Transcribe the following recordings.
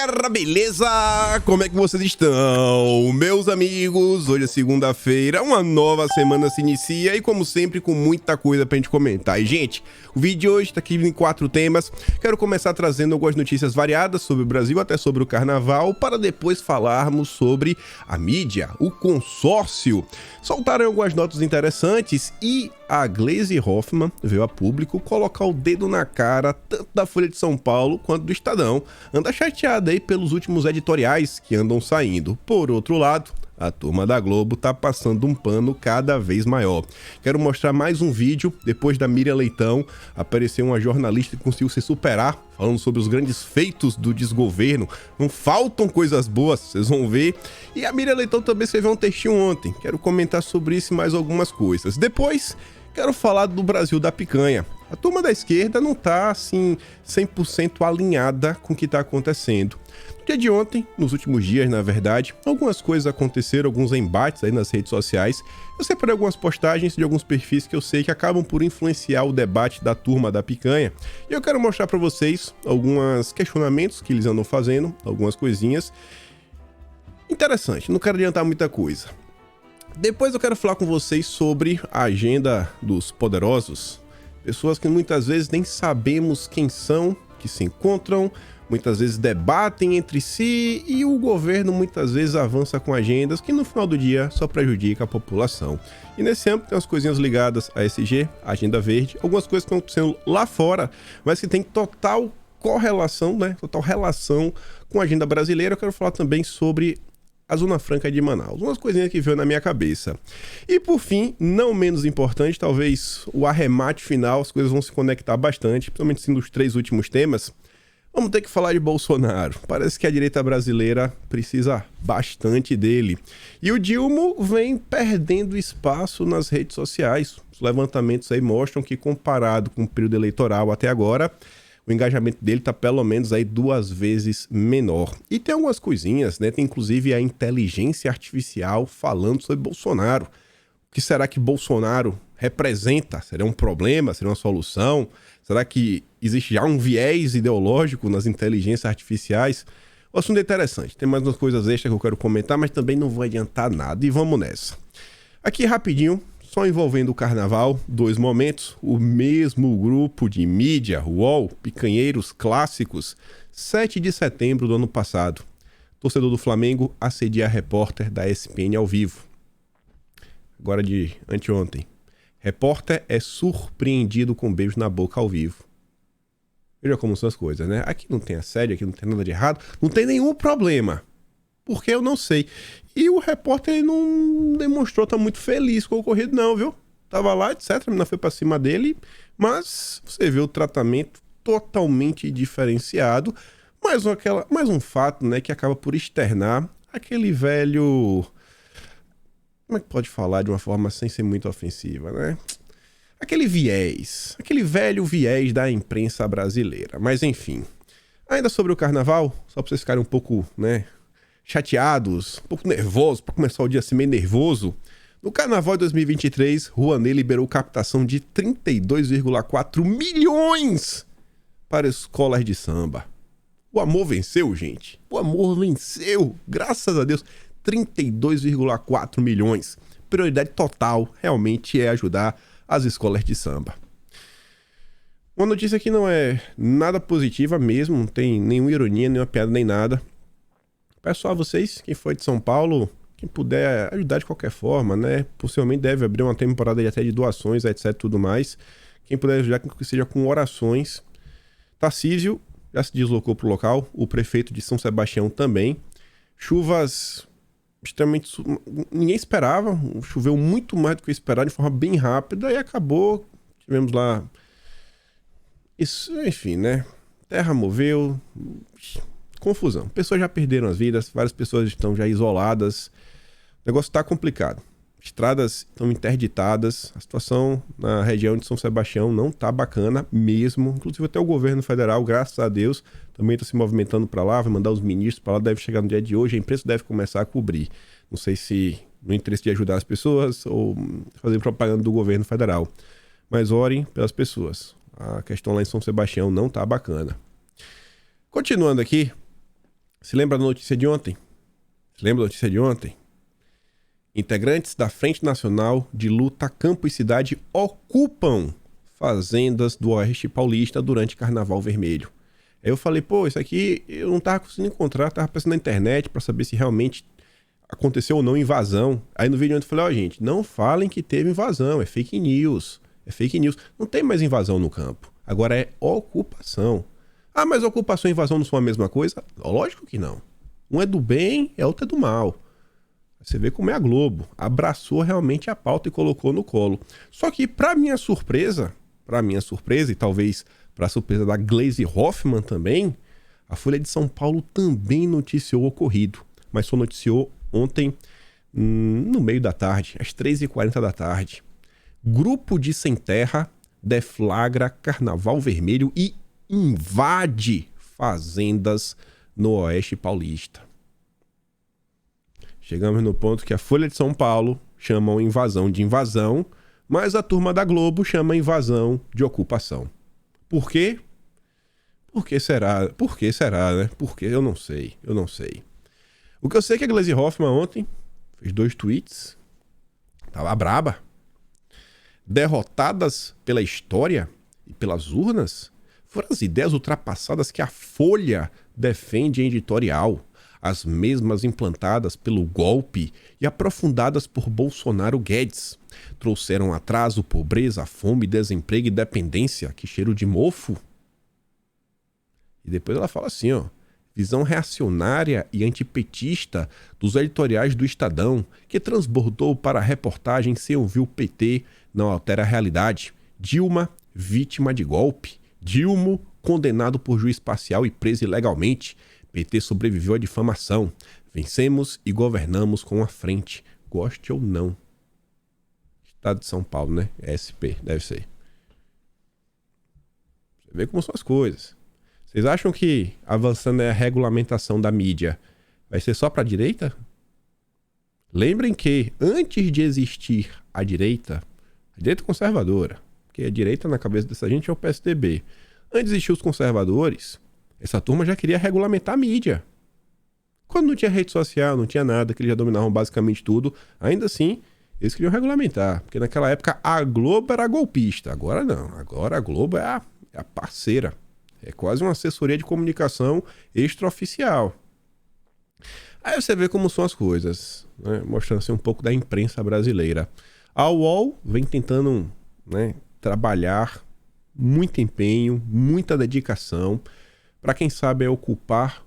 galera, beleza? Como é que vocês estão? Meus amigos, hoje é segunda-feira, uma nova semana se inicia e como sempre com muita coisa pra gente comentar. E gente, o vídeo de hoje tá aqui em 4 temas. Quero começar trazendo algumas notícias variadas sobre o Brasil, até sobre o carnaval, para depois falarmos sobre a mídia, o consórcio. Soltaram algumas notas interessantes e a Gleisi Hoffmann veio a público colocar o dedo na cara tanto da Folha de São Paulo quanto do Estadão. Anda chateada aí pelos últimos editoriais que andam saindo. Por outro lado, a turma da Globo tá passando um pano cada vez maior. Quero mostrar mais um vídeo, depois da Miriam Leitão, apareceu uma jornalista que conseguiu se superar, falando sobre os grandes feitos do desgoverno. Não faltam coisas boas, vocês vão ver. E a Miriam Leitão também escreveu um textinho ontem. Quero comentar sobre isso e mais algumas coisas. Depois, quero falar do Brasil da picanha. A turma da esquerda não tá, assim, 100% alinhada com o que tá acontecendo. No dia de ontem, nos últimos dias, na verdade, algumas coisas aconteceram, alguns embates aí nas redes sociais. Eu separei algumas postagens de alguns perfis que eu sei que acabam por influenciar o debate da turma da picanha. E eu quero mostrar pra vocês alguns questionamentos que eles andam fazendo, algumas coisinhas. Interessante, não quero adiantar muita coisa. Depois eu quero falar com vocês sobre a agenda dos poderosos. Pessoas que muitas vezes nem sabemos quem são, que se encontram, muitas vezes debatem entre si e o governo muitas vezes avança com agendas que no final do dia só prejudica a população. E nesse âmbito tem umas coisinhas ligadas à ESG, à Agenda Verde, algumas coisas que estão acontecendo lá fora, mas que tem total correlação, né? Total relação com a agenda brasileira. Eu quero falar também sobre a Zona Franca de Manaus. Umas coisinhas que veio na minha cabeça. E por fim, não menos importante, talvez o arremate final, as coisas vão se conectar bastante, principalmente assim nos 3 últimos temas. Vamos ter que falar de Bolsonaro. Parece que a direita brasileira precisa bastante dele. E o Dilma vem perdendo espaço nas redes sociais. Os levantamentos aí mostram que, comparado com o período eleitoral até agora, o engajamento dele tá pelo menos aí 2 vezes menor. E tem algumas coisinhas, né? Tem inclusive a inteligência artificial falando sobre Bolsonaro. O que será que Bolsonaro representa? Será um problema? Será uma solução? Será que existe já um viés ideológico nas inteligências artificiais? O assunto é interessante. Tem mais umas coisas extras que eu quero comentar, mas também não vou adiantar nada. E vamos nessa. Aqui rapidinho, só envolvendo o carnaval, 2 momentos. O mesmo grupo de mídia, UOL, picanheiros clássicos, 7 de setembro do ano passado. Torcedor do Flamengo assedia a repórter da ESPN ao vivo. Agora de anteontem. Repórter é surpreendido com beijo na boca ao vivo. Veja como são as coisas, né? Aqui não tem assédio, aqui não tem nada de errado, não tem nenhum problema. Porque eu não sei. E o repórter não demonstrou estar muito feliz com o ocorrido, não, viu? Tava lá, etc. A menina foi pra cima dele, mas você vê o tratamento totalmente diferenciado. Mais um fato, né, que acaba por externar aquele velho... Como é que pode falar de uma forma sem ser muito ofensiva, né? Aquele velho viés da imprensa brasileira. Mas enfim, ainda sobre o carnaval, só pra vocês ficarem um pouco, né, chateados, um pouco nervosos, pra começar o dia assim meio nervoso. No carnaval de 2023, Rouanet liberou captação de 32,4 milhões para escolas de samba. O amor venceu, gente. O amor venceu, graças a Deus. 32,4 milhões. Prioridade total realmente é ajudar as escolas de samba. Uma notícia que não é nada positiva mesmo, não tem nenhuma ironia, nenhuma piada, nem nada. Peço a vocês, quem for de São Paulo, quem puder ajudar de qualquer forma, né? Possivelmente deve abrir uma temporada de até de doações, etc, tudo mais. Quem puder ajudar, que seja com orações. Tarcísio já se deslocou para o local, o prefeito de São Sebastião também. Chuvas extremamente... Ninguém esperava, choveu muito mais do que eu esperava, de forma bem rápida, e acabou, tivemos lá... Isso, enfim, né? Terra moveu... Confusão. Pessoas já perderam as vidas, várias pessoas estão já isoladas. O negócio está complicado. Estradas estão interditadas. A situação na região de São Sebastião não está bacana mesmo. Inclusive até o governo federal, graças a Deus, também está se movimentando para lá, vai mandar os ministros para lá, deve chegar no dia de hoje, a imprensa deve começar a cobrir. Não sei se no interesse de ajudar as pessoas ou fazer propaganda do governo federal. Mas orem pelas pessoas. A questão lá em São Sebastião não está bacana. Continuando aqui, Se lembra da notícia de ontem? Se lembra da notícia de ontem? Integrantes da Frente Nacional de Luta Campo e Cidade ocupam fazendas do Oeste Paulista durante Carnaval Vermelho. Aí eu falei, pô, isso aqui eu não tava conseguindo encontrar, tava pensando na internet pra saber se realmente aconteceu ou não invasão. Aí no vídeo ontem eu falei, ó, gente, não falem que teve invasão, é fake news. É fake news. Não tem mais invasão no campo. Agora é ocupação. Ah, mas ocupação e invasão não são a mesma coisa? Lógico que não. Um é do bem, a outra é do mal. Você vê como é a Globo. Abraçou realmente a pauta e colocou no colo. Só que, para minha surpresa, e talvez para a surpresa da Gleisi Hoffmann também, a Folha de São Paulo também noticiou o ocorrido. Mas só noticiou ontem, no meio da tarde, às 3h40 da tarde. Grupo de sem terra deflagra Carnaval Vermelho e invade fazendas no Oeste Paulista. Chegamos no ponto que a Folha de São Paulo chama invasão de invasão, mas a turma da Globo chama invasão de ocupação. Por quê? Por que será? Por que será, né? Por quê? Eu não sei. O que eu sei é que a Gleisi Hoffmann ontem fez 2 tweets. Tava braba. Derrotadas pela história e pelas urnas, foram as ideias ultrapassadas que a Folha defende em editorial, as mesmas implantadas pelo golpe e aprofundadas por Bolsonaro Guedes. Trouxeram atraso, pobreza, fome, desemprego e dependência, que cheiro de mofo. E depois ela fala assim, ó, visão reacionária e antipetista dos editoriais do Estadão, que transbordou para a reportagem sem ouvir o PT não altera a realidade. Dilma, vítima de golpe. Dilma, condenado por juiz parcial e preso ilegalmente. PT sobreviveu à difamação. Vencemos e governamos com a frente. Goste ou não. Estado de São Paulo, né? SP, deve ser. Você vê como são as coisas. Vocês acham que avançando a regulamentação da mídia vai ser só para a direita? Lembrem que antes de existir a direita conservadora, porque a direita na cabeça dessa gente é o PSDB. Antes de existir os conservadores, essa turma já queria regulamentar a mídia. Quando não tinha rede social, não tinha nada, que eles já dominavam basicamente tudo, ainda assim, eles queriam regulamentar. Porque naquela época a Globo era golpista. Agora não. Agora a Globo é a parceira. É quase uma assessoria de comunicação extraoficial. Aí você vê como são as coisas, né? Mostrando assim um pouco da imprensa brasileira. A UOL vem tentando, né, trabalhar muito empenho, muita dedicação, para quem sabe ocupar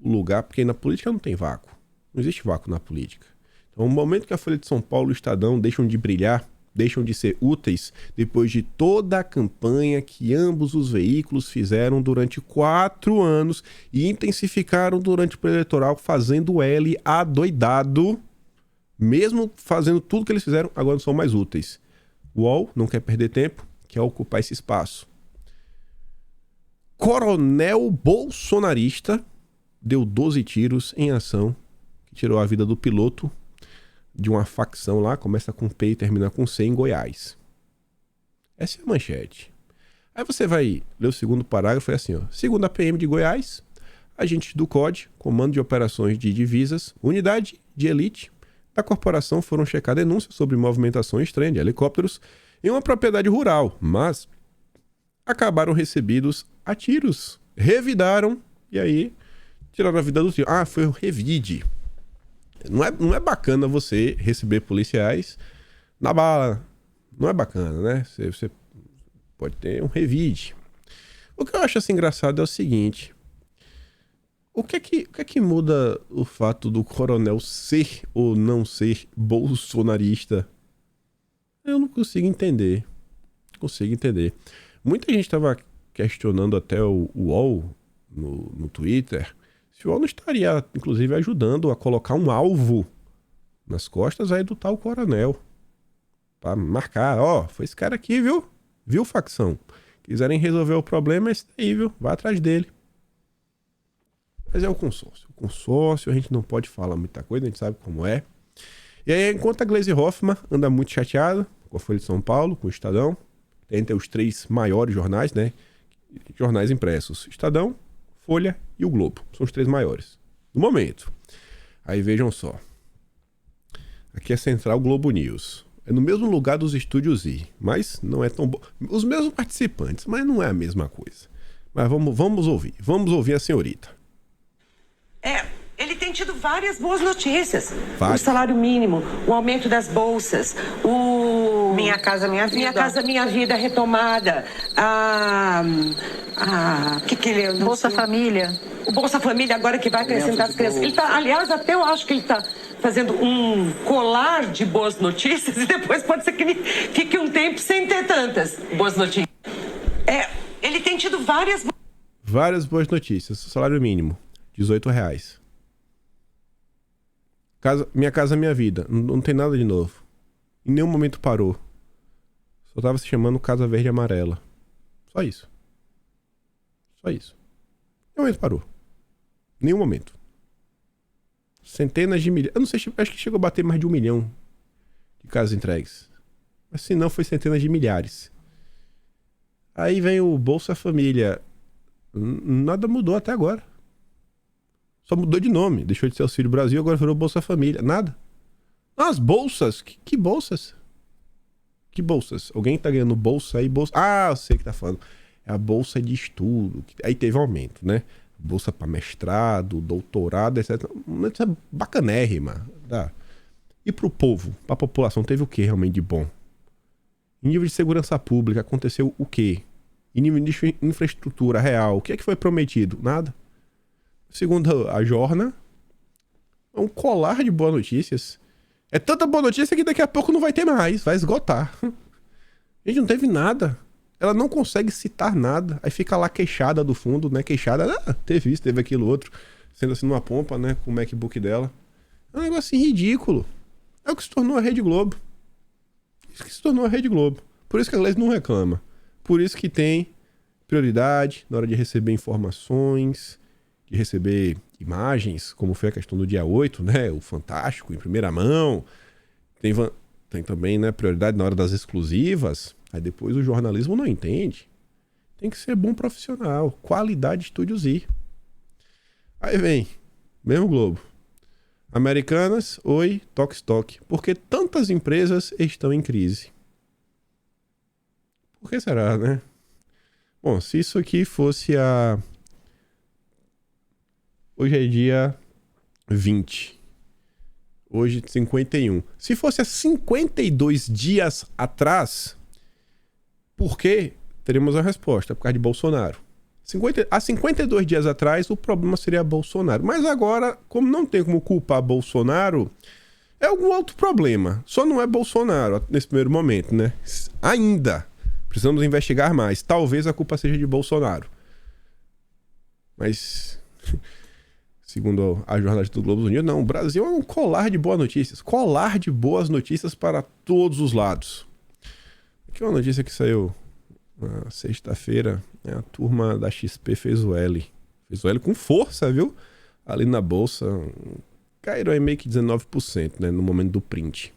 o lugar, porque na política não tem vácuo. Não existe vácuo na política. Então, no momento que a Folha de São Paulo e o Estadão deixam de brilhar, deixam de ser úteis, depois de toda a campanha que ambos os veículos fizeram durante 4 anos e intensificaram durante o período eleitoral, fazendo L adoidado, mesmo fazendo tudo que eles fizeram, agora não são mais úteis. O UOL não quer perder tempo, quer ocupar esse espaço. Coronel bolsonarista deu 12 tiros em ação que tirou a vida do piloto de uma facção lá, começa com P e termina com C, em Goiás. Essa é a manchete. Aí você vai ler o segundo parágrafo, é assim, ó. Segundo a PM de Goiás, agentes do COD, Comando de Operações de Divisas, unidade de elite da corporação foram checar denúncias sobre movimentação estranha de helicópteros em uma propriedade rural, mas acabaram recebidos a tiros. Revidaram e aí tiraram a vida do tiro. Ah, foi um revide. Não é bacana você receber policiais na bala. Não é bacana, né? Você pode ter um revide. O que eu acho assim engraçado é o seguinte. O que é que muda o fato do coronel ser ou não ser bolsonarista? Eu não consigo entender. Muita gente estava questionando até o UOL no Twitter se o UOL não estaria, inclusive, ajudando a colocar um alvo nas costas aí do tal coronel. Pra marcar, ó, foi esse cara aqui, viu? Viu, facção? Quiserem resolver o problema, é esse daí, viu? Vai atrás dele. Mas é o consórcio. O consórcio, a gente não pode falar muita coisa, a gente sabe como é. E aí, enquanto a Gleisi Hoffmann anda muito chateada com a Folha de São Paulo, com o Estadão, entre os 3 maiores jornais, né? Jornais impressos. Estadão, Folha e o Globo. São os 3 maiores. No momento. Aí vejam só. Aqui é Central Globo News. É no mesmo lugar dos estúdios I, mas não é tão bom. Os mesmos participantes, mas não é a mesma coisa. Mas vamos ouvir. Vamos ouvir a senhorita. Ele tem tido várias boas notícias. Várias. O salário mínimo, o aumento das bolsas, o... Minha Casa Minha Vida. Minha Casa Minha Vida retomada. Que ele é? Bolsa Família. O Bolsa Família agora que vai acrescentar as crianças. Ele tá, aliás, até eu acho que ele está fazendo um colar de boas notícias e depois pode ser que ele fique um tempo sem ter tantas boas notícias. Ele tem tido Várias boas notícias. Salário mínimo, R$18. Minha Casa Minha Vida. Não tem nada de novo. Em nenhum momento parou. Só tava se chamando Casa Verde e Amarela. Só isso. Só isso. Em nenhum momento parou. Nenhum momento. Centenas de milhares. Eu não sei, acho que chegou a bater mais de 1 milhão de casas entregues. Mas se não, foi centenas de milhares. Aí vem o Bolsa Família. Nada mudou até agora. Só mudou de nome. Deixou de ser Auxílio Brasil, agora virou Bolsa Família. Nada. As bolsas? Que bolsas? Que bolsas? Alguém tá ganhando bolsa aí? Bolsa... Ah, eu sei o que tá falando. É a bolsa de estudo. Aí teve aumento, né? Bolsa para mestrado, doutorado, etc. Isso é bacanérrima. Tá? E pro povo, pra população, teve o que realmente de bom? Em nível de segurança pública, aconteceu o quê? Em nível de infraestrutura real, o que é que foi prometido? Nada. Segundo a Jorna, é um colar de boas notícias. É tanta boa notícia que daqui a pouco não vai ter mais, vai esgotar. Gente, não teve nada. Ela não consegue citar nada. Aí fica lá queixada do fundo, né? Queixada, teve isso, teve aquilo outro. Sendo assim numa pompa, né? Com o MacBook dela. É um negócio assim, ridículo. É o que se tornou a Rede Globo. Isso que se tornou a Rede Globo. Por isso que a Glaze não reclama. Por isso que tem prioridade na hora de receber informações, de receber imagens, como foi a questão do dia 8, né? O Fantástico, em primeira mão. Tem também, né, prioridade na hora das exclusivas. Aí depois o jornalismo não entende. Tem que ser bom profissional. Qualidade Estúdios I. Aí vem, mesmo Globo. Americanas, oi, toque. Por que tantas empresas estão em crise? Por que será, né? Bom, se isso aqui fosse a... Hoje é dia 20. Hoje 51. Se fosse há 52 dias atrás... Por quê? Teremos a resposta, por causa de Bolsonaro. Há 52 dias atrás, o problema seria Bolsonaro. Mas agora, como não tem como culpar Bolsonaro, é algum outro problema. Só não é Bolsonaro nesse primeiro momento, né? Ainda. Precisamos investigar mais. Talvez a culpa seja de Bolsonaro. Mas, segundo a jornalista do Globo News, não. O Brasil é um colar de boas notícias. Colar de boas notícias para todos os lados. Aqui é uma notícia que saiu na sexta-feira. A turma da XP fez o L. Fez o L com força, viu? Ali na bolsa. Caíram aí meio que 19%, né? No momento do print.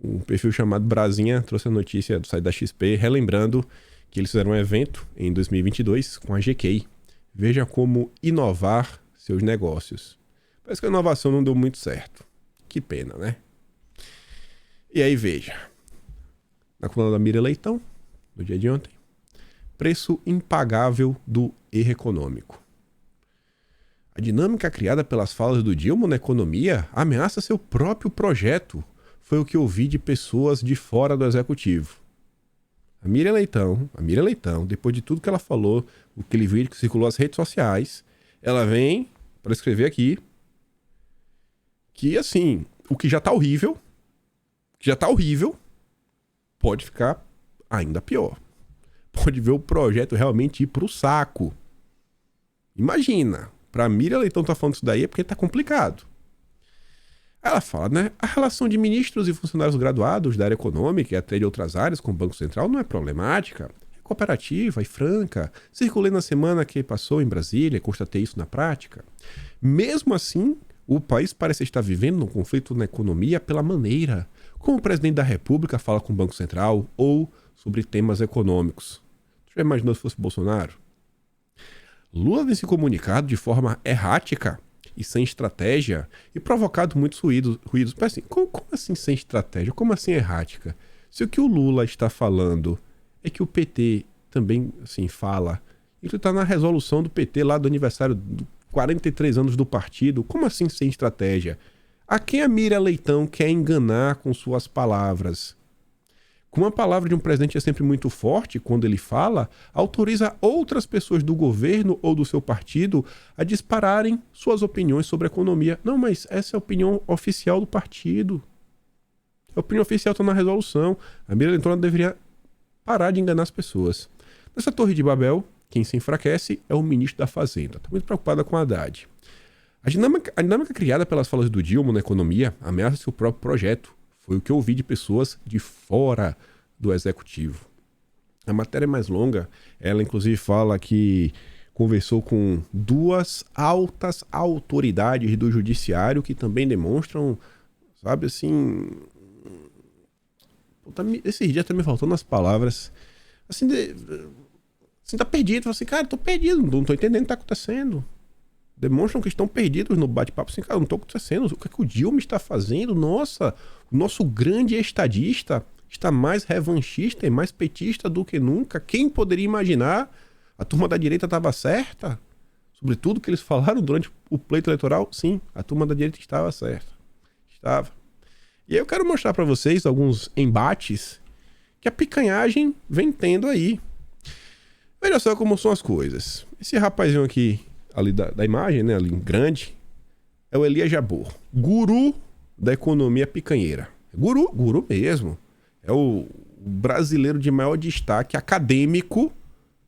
Um perfil chamado Brasinha trouxe a notícia do site da XP, relembrando que eles fizeram um evento em 2022 com a GK. Veja como inovar seus negócios. Parece que a inovação não deu muito certo. Que pena, né? E aí, veja. Na coluna da Miriam Leitão, no dia de ontem. Preço impagável do erro econômico. A dinâmica criada pelas falas do Dilma na economia ameaça seu próprio projeto. Foi o que ouvi de pessoas de fora do executivo. A Miriam Leitão, depois de tudo que ela falou, aquele vídeo que circulou nas redes sociais, ela vem para escrever aqui que, assim, o que já tá horrível, pode ficar ainda pior. Pode ver o projeto realmente ir pro saco. Imagina, pra Miriam Leitão tá falando isso daí é porque tá complicado. Ela fala, né? A relação de ministros e funcionários graduados da área econômica e até de outras áreas com o Banco Central não é problemática. É cooperativa e franca. Circulei na semana que passou em Brasília, constatei isso na prática. Mesmo assim, o país parece estar vivendo um conflito na economia pela maneira como o presidente da República fala com o Banco Central ou sobre temas econômicos. Você já imaginou se fosse Bolsonaro? Lula tem se comunicado de forma errática e sem estratégia e provocado muitos ruídos. Mas assim, como assim sem estratégia? Como assim errática? Se o que o Lula está falando é que o PT também assim, fala, isso está na resolução do PT lá do aniversário de 43 anos do partido, como assim sem estratégia? A quem a Miriam Leitão quer enganar com suas palavras? Como a palavra de um presidente é sempre muito forte quando ele fala, autoriza outras pessoas do governo ou do seu partido a dispararem suas opiniões sobre a economia. Não, mas essa é a opinião oficial do partido. A opinião oficial está na resolução. A Miriam Leitão deveria parar de enganar as pessoas. Nessa Torre de Babel, quem se enfraquece é o ministro da Fazenda. Está muito preocupada com a Haddad. A dinâmica criada pelas falas do Dilma na economia ameaça seu próprio projeto. Foi o que eu ouvi de pessoas de fora do executivo. A matéria é mais longa. Ela, inclusive, fala que conversou com 2 altas autoridades do judiciário que também demonstram, sabe, assim... Esses dias tá me faltando as palavras. Assim, tá perdido. Fala assim, cara, tô perdido. Não tô entendendo o que tá acontecendo. Demonstram que estão perdidos no bate-papo. Assim, cara, não tô acontecendo. O que é que o Dilma está fazendo? Nossa, o nosso grande estadista está mais revanchista e mais petista do que nunca. Quem poderia imaginar? A turma da direita estava certa? Sobre tudo que eles falaram durante o pleito eleitoral? Sim, a turma da direita estava certa. Estava. E aí eu quero mostrar para vocês alguns embates que a picanhagem vem tendo aí. Veja só como são as coisas. Esse rapazinho aqui, ali da imagem, né, ali grande, é o Elias Jabbour, guru da economia picanheira. Guru mesmo. É o brasileiro de maior destaque acadêmico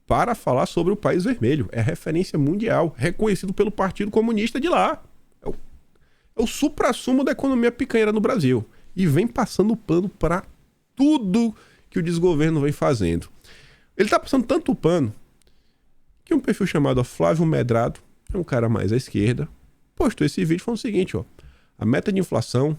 para falar sobre o país vermelho. É referência mundial, reconhecido pelo Partido Comunista de lá. É o suprassumo da economia picanheira no Brasil. E vem passando pano para tudo que o desgoverno vem fazendo. Ele tá passando tanto pano que um perfil chamado Flávio Medrado, é um cara mais à esquerda, postou esse vídeo falando o seguinte, ó. A meta de inflação,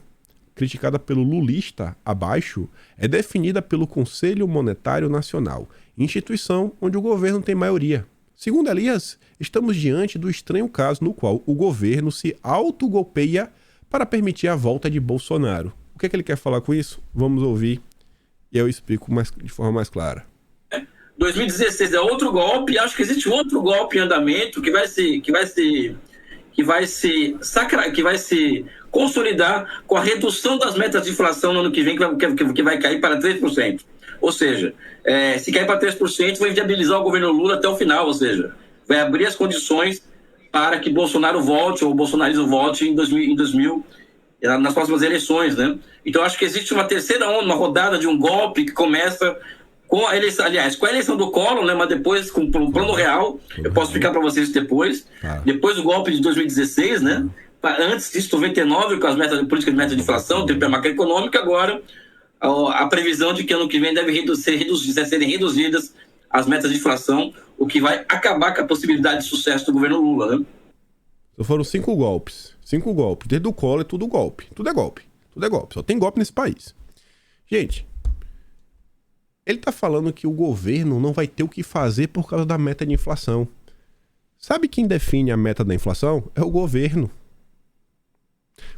criticada pelo lulista abaixo, é definida pelo Conselho Monetário Nacional, instituição onde o governo tem maioria. Segundo Elias, estamos diante do estranho caso no qual o governo se autogolpeia para permitir a volta de Bolsonaro. O que é que ele quer falar com isso? Vamos ouvir e eu explico de forma mais clara. 2016 é outro golpe, acho que existe outro golpe em andamento que vai se consolidar com a redução das metas de inflação no ano que vem, que vai cair para 3%. Ou seja, se cair para 3%, vai viabilizar o governo Lula até o final, ou seja, vai abrir as condições para que Bolsonaro volte, ou o bolsonarismo volte nas próximas eleições, né? Então, acho que existe uma terceira onda, uma rodada de um golpe que começa com a eleição, aliás, com a eleição do Collor, né? Mas depois com o plano real, eu posso explicar para vocês depois. Depois do golpe de 2016, né? Antes disso, 99, com as políticas de meta de inflação, TPE macroeconômica, agora a previsão de que ano que vem devem serem reduzidas as metas de inflação, o que vai acabar com a possibilidade de sucesso do governo Lula, né? Então foram 5 golpes. 5 golpes. Desde o Collor é tudo golpe. Tudo é golpe. Tudo é golpe. Só tem golpe nesse país. Gente, ele tá falando que o governo não vai ter o que fazer por causa da meta de inflação. Sabe quem define a meta da inflação? É o governo.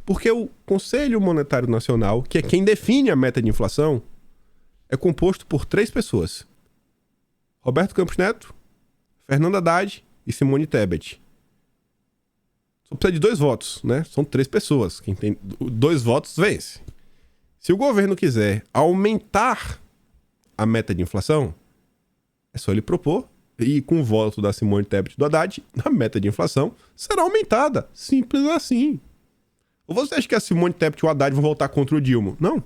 Porque o Conselho Monetário Nacional, que é quem define a meta de inflação, é composto por 3 pessoas. Roberto Campos Neto, Fernando Haddad e Simone Tebet. Só precisa de 2 votos, né? São 3 pessoas. Quem tem 2 votos vence. Se o governo quiser aumentar a meta de inflação, é só ele propor, e com o voto da Simone Tebet e do Haddad, a meta de inflação será aumentada. Simples assim. Ou você acha que a Simone Tebet e o Haddad vão voltar contra o Dilma? Não.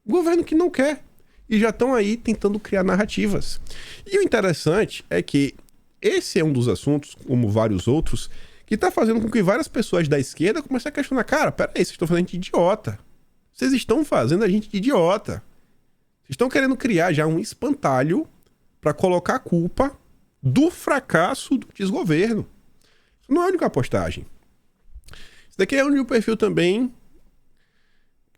O governo que não quer. E já estão aí tentando criar narrativas. E o interessante é que esse é um dos assuntos, como vários outros, que está fazendo com que várias pessoas da esquerda comecem a questionar. Cara, peraí, vocês estão fazendo a gente de idiota. Vocês estão fazendo a gente de idiota. Vocês estão querendo criar já um espantalho para colocar a culpa do fracasso do desgoverno. Isso não é a única postagem. Isso daqui é um perfil também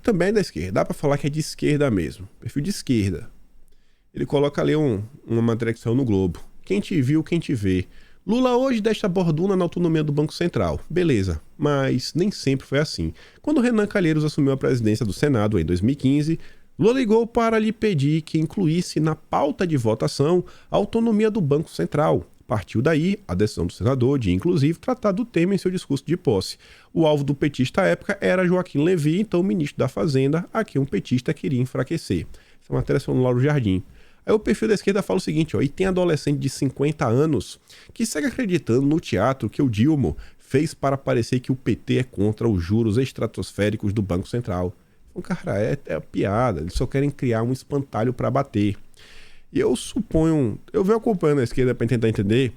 é da esquerda. Dá para falar que é de esquerda mesmo. Perfil de esquerda. Ele coloca ali uma matéria no Globo. Quem te viu, quem te vê. Lula hoje deixa borduna na autonomia do Banco Central. Beleza, mas nem sempre foi assim. Quando Renan Calheiros assumiu a presidência do Senado em 2015, Lula ligou para lhe pedir que incluísse na pauta de votação a autonomia do Banco Central. Partiu daí a decisão do senador de, inclusive, tratar do tema em seu discurso de posse. O alvo do petista à época era Joaquim Levy, então ministro da Fazenda, a quem um petista queria enfraquecer. Essa matéria é no Lauro Jardim. Aí o perfil da esquerda fala o seguinte, e tem adolescente de 50 anos que segue acreditando no teatro que o Dilma fez para parecer que o PT é contra os juros estratosféricos do Banco Central. Então, cara, é piada, eles só querem criar um espantalho para bater. E eu suponho, eu venho acompanhando a esquerda para tentar entender,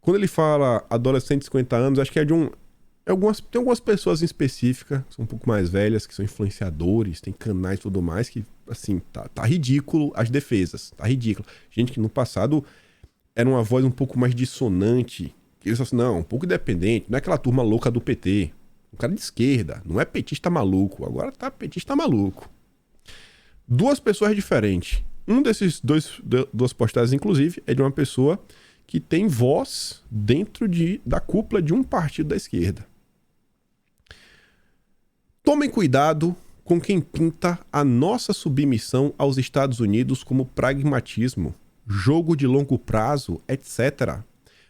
quando ele fala adolescente de 50 anos, acho que tem algumas pessoas em específica, que são um pouco mais velhas, que são influenciadores, tem canais e tudo mais, que, assim, tá ridículo as defesas, tá ridículo. Gente que no passado era uma voz um pouco mais dissonante, que eles falam assim, não, um pouco independente, não é aquela turma louca do PT, um cara de esquerda, não é petista maluco, agora tá petista maluco. Duas pessoas diferentes. Duas postagens, inclusive, é de uma pessoa que tem voz dentro da cúpula de um partido da esquerda. Tomem cuidado com quem pinta a nossa submissão aos Estados Unidos como pragmatismo, jogo de longo prazo, etc.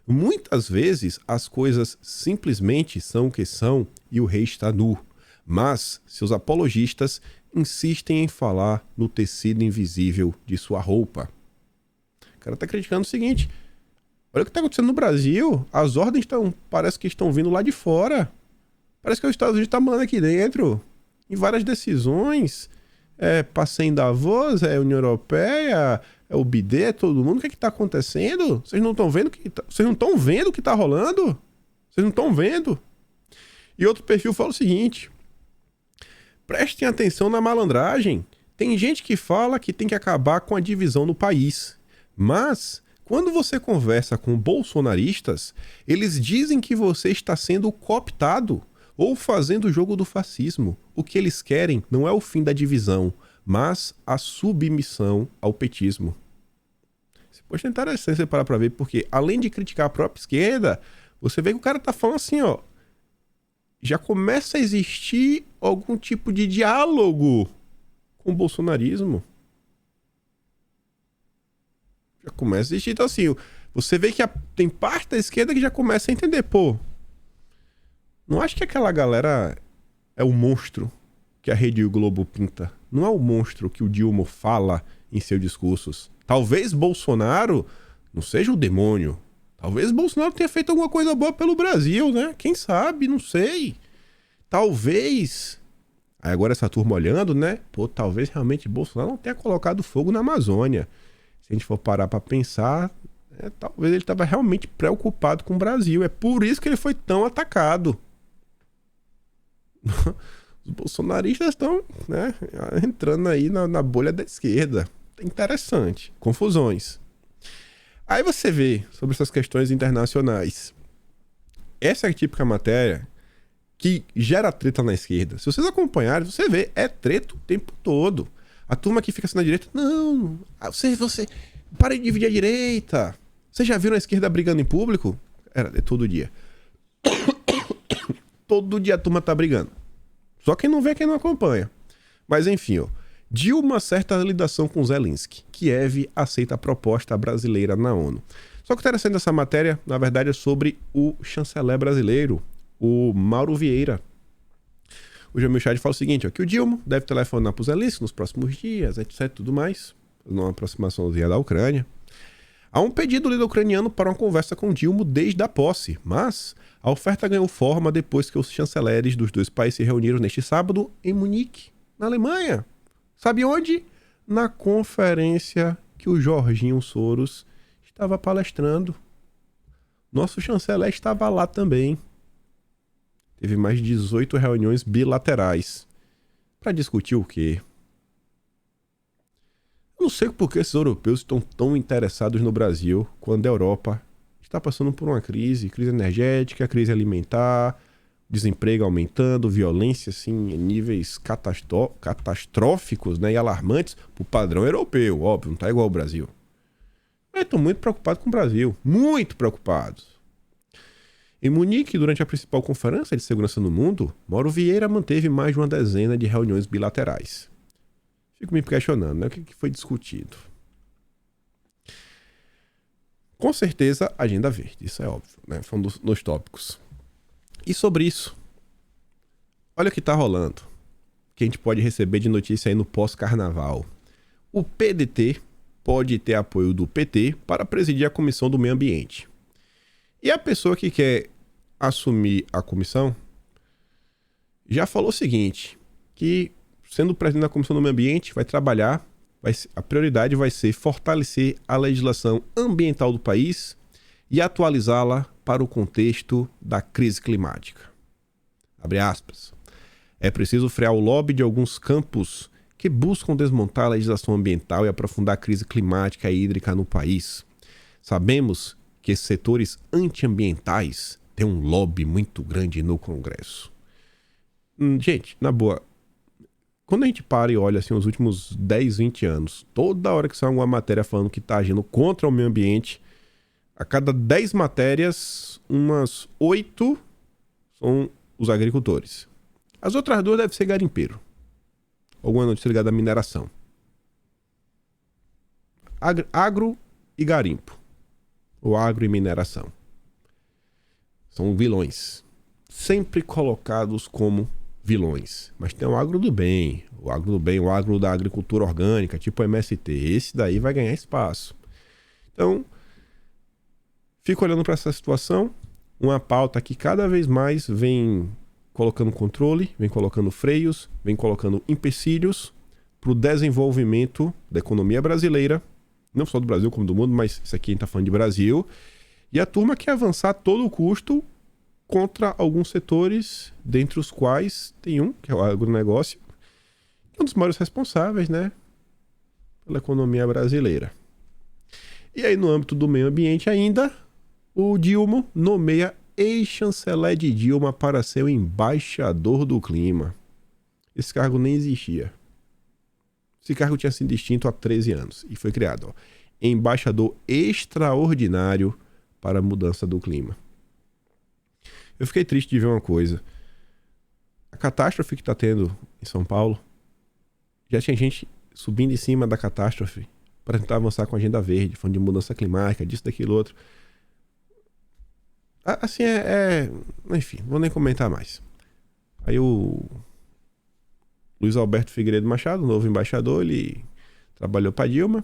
Muitas vezes as coisas simplesmente são o que são e o rei está nu, mas seus apologistas insistem em falar no tecido invisível de sua roupa. O cara tá criticando o seguinte, olha o que tá acontecendo no Brasil, as ordens parece que estão vindo lá de fora. Parece que os Estados Unidos estão mandando aqui dentro, em várias decisões, passei em Davos, União Europeia, o BID, todo mundo, o que é que tá acontecendo? Vocês não estão vendo o que tá rolando? Vocês não estão vendo? E outro perfil fala o seguinte, prestem atenção na malandragem, tem gente que fala que tem que acabar com a divisão no país, mas quando você conversa com bolsonaristas, eles dizem que você está sendo cooptado ou fazendo o jogo do fascismo. O que eles querem não é o fim da divisão, mas a submissão ao petismo. Depois é interessante você parar para ver, porque além de criticar a própria esquerda, você vê que o cara tá falando assim, já começa a existir algum tipo de diálogo com o bolsonarismo. Já começa a existir. Então, assim, você vê que tem parte da esquerda que já começa a entender, não acho que aquela galera é o monstro que a Rede Globo pinta. Não é o monstro que o Dilma fala em seus discursos. Talvez Bolsonaro não seja o demônio. Talvez Bolsonaro tenha feito alguma coisa boa pelo Brasil, né? Quem sabe? Não sei. Talvez... Aí agora essa turma olhando, né? Talvez realmente Bolsonaro não tenha colocado fogo na Amazônia. Se a gente for parar pra pensar, talvez ele estava realmente preocupado com o Brasil. É por isso que ele foi tão atacado. Os bolsonaristas estão, né, entrando aí na bolha da esquerda. Interessante. Confusões. Aí você vê sobre essas questões internacionais. Essa é a típica matéria que gera treta na esquerda. Se vocês acompanharem, você vê, é treta o tempo todo. A turma que fica assim na direita, não, você para de dividir a direita. Vocês já viram a esquerda brigando em público? É todo dia. Todo dia a turma tá brigando. Só quem não vê, quem não acompanha. Mas enfim, Dilma acerta a ligação com Zelensky. Kiev aceita a proposta brasileira na ONU. Só que o interessante dessa matéria, na verdade, é sobre o chanceler brasileiro, o Mauro Vieira. O Jamil Chad fala o seguinte, que o Dilma deve telefonar para o Zelensky nos próximos dias, etc, tudo mais, numa aproximaçãozinha da Ucrânia. Há um pedido do líder ucraniano para uma conversa com Dilma desde a posse, mas a oferta ganhou forma depois que os chanceleres dos dois países se reuniram neste sábado em Munique, na Alemanha. Sabe onde? Na conferência que o Jorginho Soros estava palestrando. Nosso chanceler estava lá também. Teve mais de 18 reuniões bilaterais. Para discutir o quê? Eu não sei por que esses europeus estão tão interessados no Brasil quando a Europa está passando por uma crise energética, crise alimentar, desemprego aumentando, violência assim, em níveis catastróficos, né, e alarmantes para o padrão europeu, óbvio, não está igual ao Brasil. Mas estão muito preocupados com o Brasil. Muito preocupados. Em Munique, durante a principal conferência de segurança no mundo, Mauro Vieira manteve mais de uma dezena de reuniões bilaterais. Fico me questionando, né? O que foi discutido? Com certeza, agenda verde. Isso é óbvio, né? Foi um dos tópicos. E sobre isso, olha o que está rolando. Que a gente pode receber de notícia aí no pós-carnaval. O PDT pode ter apoio do PT para presidir a Comissão do Meio Ambiente. E a pessoa que quer assumir a comissão já falou o seguinte, que sendo presidente da Comissão do Meio Ambiente vai trabalhar, a prioridade vai ser fortalecer a legislação ambiental do país e atualizá-la para o contexto da crise climática. Abre aspas. É preciso frear o lobby de alguns campos que buscam desmontar a legislação ambiental e aprofundar a crise climática e hídrica no país. Sabemos que esses setores antiambientais têm um lobby muito grande no Congresso. Gente, na boa, quando a gente para e olha assim, os últimos 10, 20 anos, toda hora que sai alguma matéria falando que está agindo contra o meio ambiente, a cada 10 matérias, umas 8 são os agricultores. As outras 2 devem ser garimpeiro. Alguma notícia ligada à mineração. Agro e garimpo. Ou agro e mineração. São vilões. Sempre colocados como vilões. Mas tem o agro do bem. O agro da agricultura orgânica, tipo MST. Esse daí vai ganhar espaço. Então, fico olhando para essa situação. Uma pauta que cada vez mais vem colocando controle, vem colocando freios, vem colocando empecilhos para o desenvolvimento da economia brasileira, não só do Brasil como do mundo, mas isso aqui a gente está falando de Brasil, e a turma quer avançar a todo custo contra alguns setores, dentre os quais tem um, que é o agronegócio, que é um dos maiores responsáveis, né, pela economia brasileira. E aí no âmbito do meio ambiente ainda, o Dilma nomeia ex-chanceler de Dilma para ser o embaixador do clima. Esse cargo nem existia. Esse cargo tinha sido extinto há 13 anos e foi criado, ó, embaixador extraordinário para a mudança do clima. Eu fiquei triste de ver uma coisa. A catástrofe que está tendo em São Paulo, já tinha gente subindo em cima da catástrofe para tentar avançar com a agenda verde, falando de mudança climática, disso, daquilo, outro. Assim, enfim, vou nem comentar mais. Aí o Luiz Alberto Figueiredo Machado, novo embaixador, ele trabalhou para Dilma.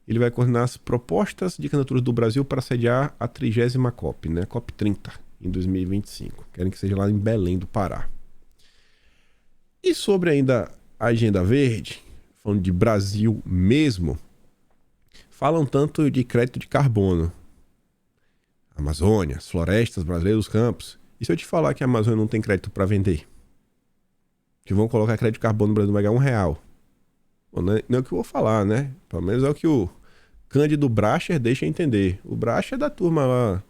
Ele vai coordenar as propostas de candidaturas do Brasil para sediar a 30ª COP, né? COP 30, em 2025. Querem que seja lá em Belém do Pará. E sobre ainda a agenda verde, falando de Brasil mesmo, falam tanto de crédito de carbono. Amazônia, as florestas brasileiras, os campos. E se eu te falar que a Amazônia não tem crédito para vender? Que vão colocar crédito de carbono no Brasil, vai ganhar R$1. Bom, não é o que eu vou falar, né? Pelo menos é o que o Cândido Bracher deixa entender. O Bracher é da turma lá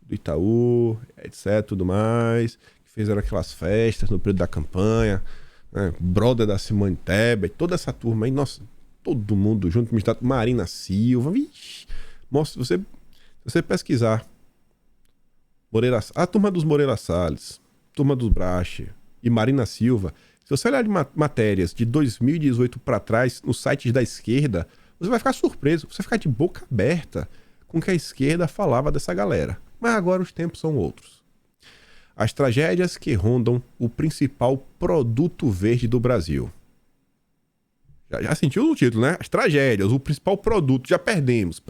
do Itaú, etc, tudo mais, que fizeram aquelas festas no período da campanha, né? Brother da Simone Tebet, toda essa turma aí, nossa, todo mundo junto, Marina Silva, vixi. Mostra, se você pesquisar a turma dos Moreira Salles, turma dos Bracher e Marina Silva, se você olhar de matérias de 2018 para trás nos sites da esquerda, você vai ficar surpreso, você vai ficar de boca aberta com o que a esquerda falava dessa galera. Mas agora os tempos são outros. As tragédias que rondam o principal produto verde do Brasil. Já sentiu o título, né? As tragédias, o principal produto, já perdemos.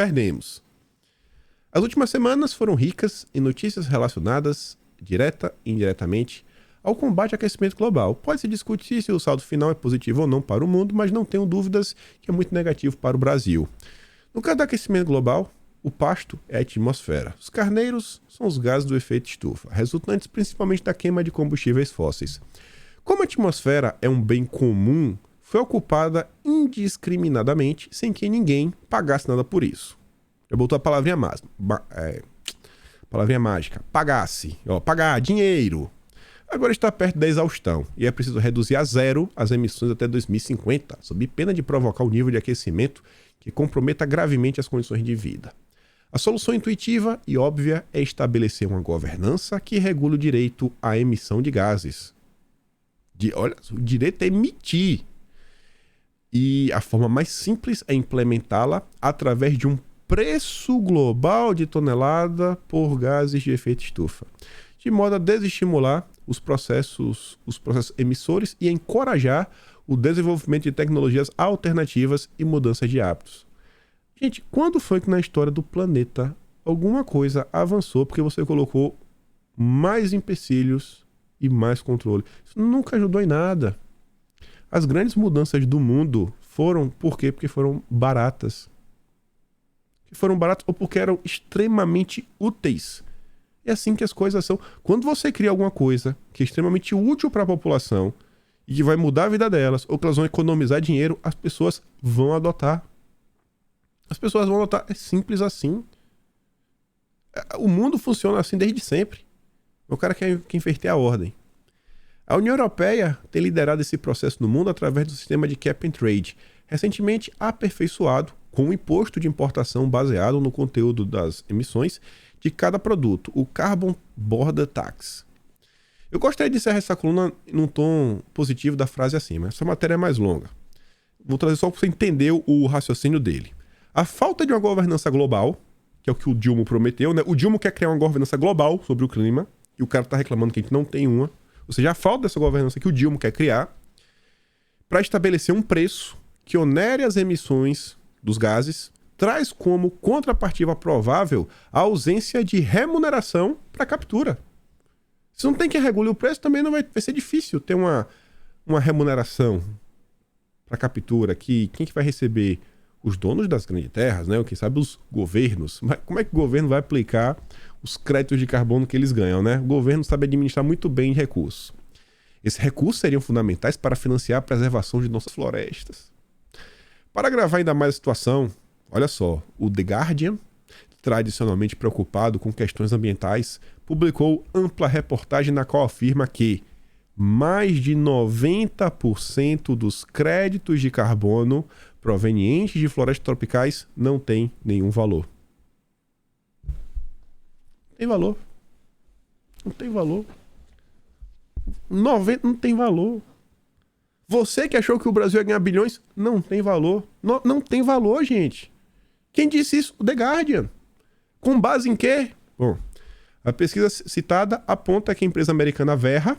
As últimas semanas foram ricas em notícias relacionadas, direta e indiretamente, ao combate ao aquecimento global. Pode-se discutir se o saldo final é positivo ou não para o mundo, mas não tenho dúvidas que é muito negativo para o Brasil. No caso do aquecimento global, o pasto é a atmosfera. Os carneiros são os gases do efeito estufa, resultantes principalmente da queima de combustíveis fósseis. Como a atmosfera é um bem comum, foi ocupada indiscriminadamente, sem que ninguém pagasse nada por isso. Já botou a palavrinha mágica. Pagasse. Pagar, dinheiro. Agora está perto da exaustão e é preciso reduzir a zero as emissões até 2050, sob pena de provocar um nível de aquecimento que comprometa gravemente as condições de vida. A solução intuitiva e óbvia é estabelecer uma governança que regule o direito à emissão de gases. Olha, o direito é emitir. E a forma mais simples é implementá-la através de um preço global de tonelada por gases de efeito estufa, de modo a desestimular os processos emissores e encorajar o desenvolvimento de tecnologias alternativas e mudança de hábitos. Gente, quando foi que na história do planeta alguma coisa avançou porque você colocou mais empecilhos e mais controle? Isso nunca ajudou em nada. As grandes mudanças do mundo foram por quê? Porque foram baratas. Foram baratas ou porque eram extremamente úteis. É assim que as coisas são. Quando você cria alguma coisa que é extremamente útil para a população e que vai mudar a vida delas, ou que elas vão economizar dinheiro, as pessoas vão adotar. As pessoas vão adotar. É simples assim. O mundo funciona assim desde sempre. O cara quer inverter a ordem. A União Europeia tem liderado esse processo no mundo através do sistema de Cap and Trade, recentemente aperfeiçoado com um imposto de importação baseado no conteúdo das emissões de cada produto, o Carbon Border Tax. Eu gostaria de encerrar essa coluna num tom positivo da frase acima. Essa matéria é mais longa. Vou trazer só para você entender o raciocínio dele. A falta de uma governança global, que é o que o Dilma prometeu, né? O Dilma quer criar uma governança global sobre o clima, e o cara está reclamando que a gente não tem uma. Ou seja, a falta dessa governança que o Dilma quer criar para estabelecer um preço que onere as emissões dos gases, traz como contrapartida provável a ausência de remuneração para a captura. Se não tem quem regule o preço, também não vai ser difícil ter uma remuneração para a captura. Quem que vai receber? Os donos das grandes terras, né? Ou quem sabe os governos. Mas como é que o governo vai aplicar os créditos de carbono que eles ganham, né? O governo sabe administrar muito bem recursos. Esses recursos seriam fundamentais para financiar a preservação de nossas florestas. Para agravar ainda mais a situação, olha só, o The Guardian, tradicionalmente preocupado com questões ambientais, publicou ampla reportagem na qual afirma que mais de 90% dos créditos de carbono provenientes de florestas tropicais não tem nenhum valor. Tem valor. Não tem valor. 90 não tem valor. Você que achou que o Brasil ia ganhar bilhões, não tem valor. Não tem valor, gente. Quem disse isso? O The Guardian. Com base em quê? Bom, a pesquisa citada aponta que a empresa americana Verra,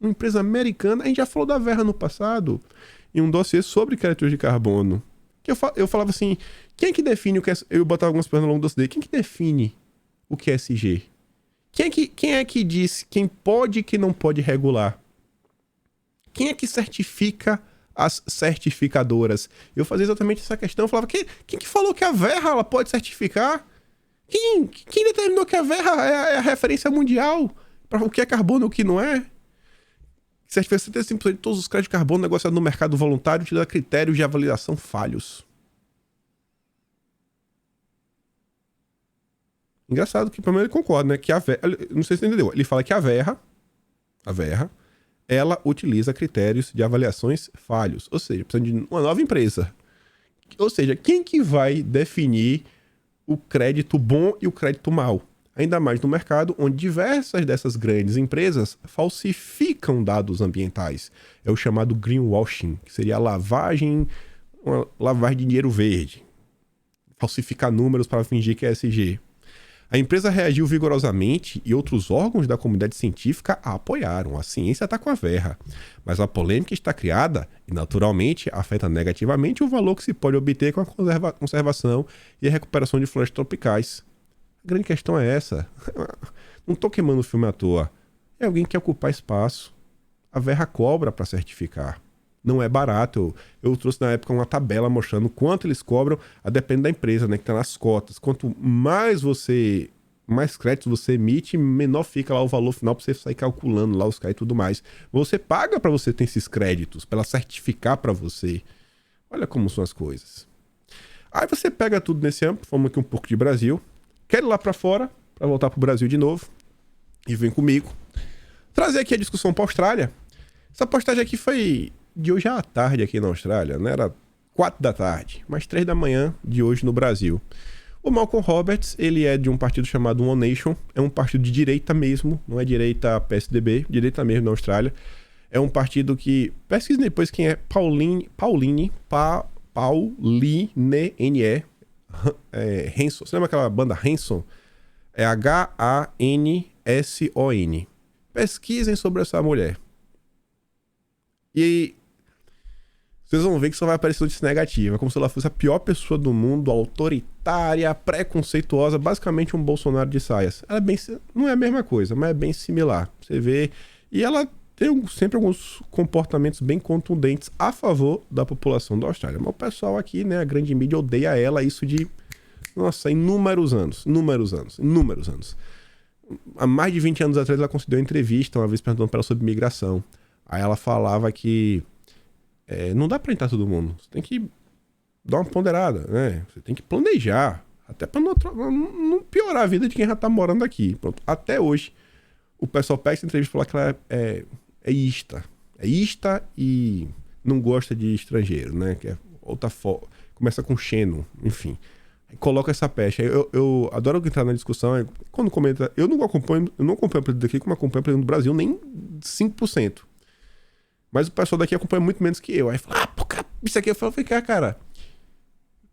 uma empresa americana, a gente já falou da Verra no passado, em um dossiê sobre créditos de carbono. Que eu falava assim, quem é que define o que é... Eu botava algumas perguntas ao longo do dossiê. Quem que define o que é SG? Quem é que diz quem pode e quem não pode regular? Quem é que certifica as certificadoras? Eu fazia exatamente essa questão. Eu falava, quem que falou que a Verra ela pode certificar? Quem determinou que a Verra é a referência mundial para o que é carbono e o que não é? Certifica 75% de todos os créditos de carbono negociados no mercado voluntário utilizando critérios de avaliação falhos. Engraçado que, pelo menos, ele concorda, né? Que a Verra... Não sei se você entendeu. Ele fala que a Verra, ela utiliza critérios de avaliações falhos. Ou seja, precisa de uma nova empresa. Ou seja, quem que vai definir o crédito bom e o crédito mau? Ainda mais no mercado onde diversas dessas grandes empresas falsificam dados ambientais. É o chamado greenwashing, que seria uma lavagem de dinheiro verde. Falsificar números para fingir que é ESG. A empresa reagiu vigorosamente e outros órgãos da comunidade científica a apoiaram. A ciência está com a Verra. Mas a polêmica está criada e, naturalmente, afeta negativamente o valor que se pode obter com a conservação e a recuperação de florestas tropicais. A grande questão é essa. Não estou queimando o filme à toa. É alguém que quer ocupar espaço. A Verra cobra para certificar. Não é barato. Eu trouxe na época uma tabela mostrando quanto eles cobram, a depender da empresa, né, que está nas cotas. Quanto mais créditos você emite, menor fica lá o valor final para você sair calculando lá os créditos e tudo mais. Você paga para você ter esses créditos, para ela certificar para você. Olha como são as coisas. Aí você pega tudo nesse âmbito, falamos aqui um pouco de Brasil. Quero ir lá para fora, para voltar para o Brasil de novo. E vem comigo. Trazer aqui a discussão para a Austrália. Essa postagem aqui foi de hoje à tarde aqui na Austrália, né? Era 4 da tarde, mas 3 da manhã de hoje no Brasil. O Malcolm Roberts, ele é de um partido chamado One Nation, é um partido de direita mesmo, não é direita PSDB, direita mesmo na Austrália. É um partido que, pesquisem depois quem é Pauline N-E, Hanson. Você lembra aquela banda Hanson? É Hanson. Pesquisem sobre essa mulher. E vocês vão ver que só vai aparecer notícia negativa, como se ela fosse a pior pessoa do mundo, autoritária, preconceituosa, basicamente um Bolsonaro de saias. Ela é bem, não é a mesma coisa, mas é bem similar. Você vê, e ela tem sempre alguns comportamentos bem contundentes a favor da população da Austrália. Mas o pessoal aqui, né, a grande mídia odeia ela, isso de, nossa, inúmeros anos. Há mais de 20 anos atrás ela concedeu uma entrevista, uma vez perguntando para ela sobre migração. Aí ela falava que não dá pra entrar todo mundo. Você tem que dar uma ponderada, né? Você tem que planejar. Até pra não piorar a vida de quem já tá morando aqui. Pronto. Até hoje, o pessoal pega essa entrevista e fala que ela é ista. É ista e não gosta de estrangeiro, né? Que é outra começa com xeno, enfim. Aí coloca essa peste. Eu adoro entrar na discussão. Quando comenta, eu não acompanho o presidente daqui como acompanho o presidente do Brasil, nem 5%. Mas o pessoal daqui acompanha muito menos que eu. Aí fala, isso aqui. Eu falei, cara,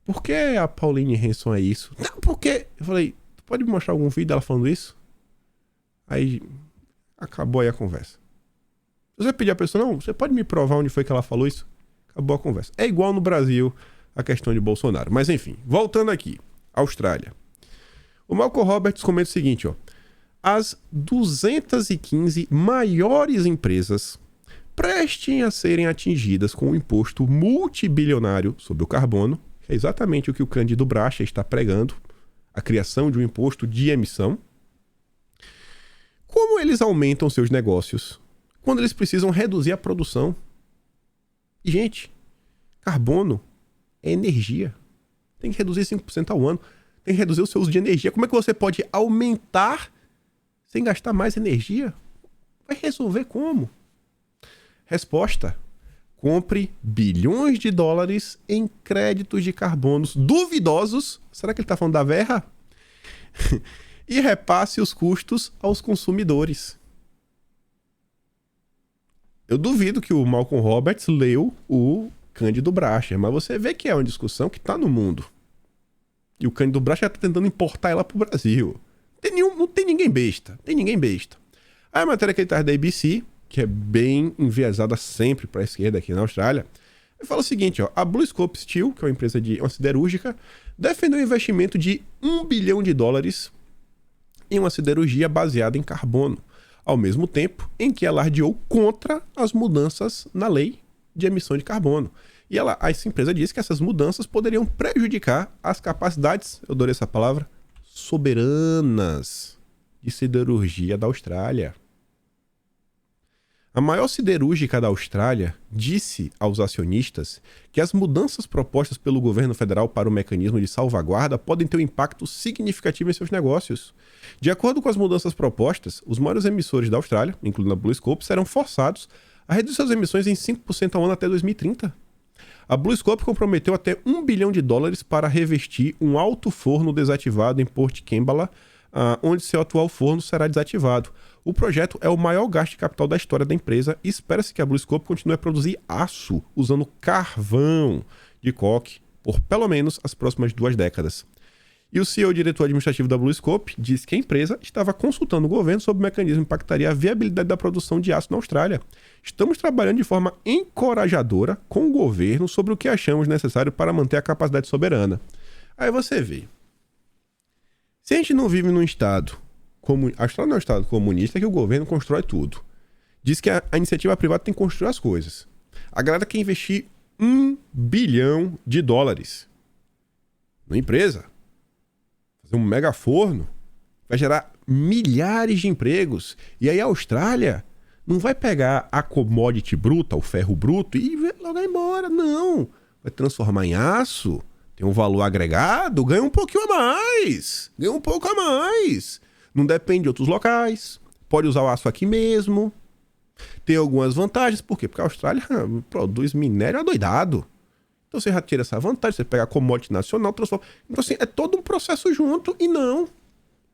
por que a Pauline Hanson é isso? Não, porque... Eu falei, tu pode me mostrar algum vídeo dela falando isso? Aí, acabou aí a conversa. Se você pedir a pessoa, não, você pode me provar onde foi que ela falou isso? Acabou a conversa. É igual no Brasil a questão de Bolsonaro. Mas enfim, voltando aqui. Austrália. O Malcolm Roberts comenta o seguinte, ó. As 215 maiores empresas prestem a serem atingidas com um imposto multibilionário sobre o carbono, que é exatamente o que o Cândido Bracha está pregando, a criação de um imposto de emissão. Como eles aumentam seus negócios quando eles precisam reduzir a produção? E, gente, carbono é energia. Tem que reduzir 5% ao ano. Tem que reduzir o seu uso de energia. Como é que você pode aumentar sem gastar mais energia? Vai resolver como? Resposta: compre bilhões de dólares em créditos de carbonos duvidosos. Será que ele está falando da Verra? E repasse os custos aos consumidores. Eu duvido que o Malcolm Roberts leu o Cândido Bracha, mas você vê que é uma discussão que está no mundo. E o Cândido Bracha está tentando importar ela para o Brasil. Não tem ninguém besta. Aí a matéria que ele traz da ABC, que é bem enviesada sempre para a esquerda aqui na Austrália, ele fala o seguinte, ó, a BlueScope Steel, que é uma empresa de uma siderúrgica, defendeu um investimento de $1 bilhão em uma siderurgia baseada em carbono, ao mesmo tempo em que alardeou contra as mudanças na lei de emissão de carbono. E essa empresa disse que essas mudanças poderiam prejudicar as capacidades, eu adorei essa palavra, soberanas de siderurgia da Austrália. A maior siderúrgica da Austrália disse aos acionistas que as mudanças propostas pelo governo federal para o mecanismo de salvaguarda podem ter um impacto significativo em seus negócios. De acordo com as mudanças propostas, os maiores emissores da Austrália, incluindo a BlueScope, serão forçados a reduzir suas emissões em 5% ao ano até 2030. A BlueScope comprometeu até $1 bilhão para revestir um alto forno desativado em Port Kembla, onde seu atual forno será desativado. O projeto é o maior gasto de capital da história da empresa e espera-se que a BlueScope continue a produzir aço usando carvão de coque por pelo menos as próximas 2 décadas. E o CEO e diretor administrativo da BlueScope disse que a empresa estava consultando o governo sobre o mecanismo que impactaria a viabilidade da produção de aço na Austrália. Estamos trabalhando de forma encorajadora com o governo sobre o que achamos necessário para manter a capacidade soberana. Aí você vê. Se a gente não vive num estado... A Austrália não é um estado comunista que o governo constrói tudo. Diz que a iniciativa privada tem que construir as coisas. A galera quer investir $1 bilhão numa empresa. Fazer um mega forno. Vai gerar milhares de empregos. E aí a Austrália não vai pegar a commodity bruta, o ferro bruto, e logo embora. Não. Vai transformar em aço. Tem um valor agregado. Ganha um pouquinho a mais. Ganha um pouco a mais. Não depende de outros locais. Pode usar o aço aqui mesmo. Tem algumas vantagens. Por quê? Porque a Austrália produz minério adoidado. Então você já tira essa vantagem, você pega a commodity nacional, transforma. Então assim, é todo um processo junto e não.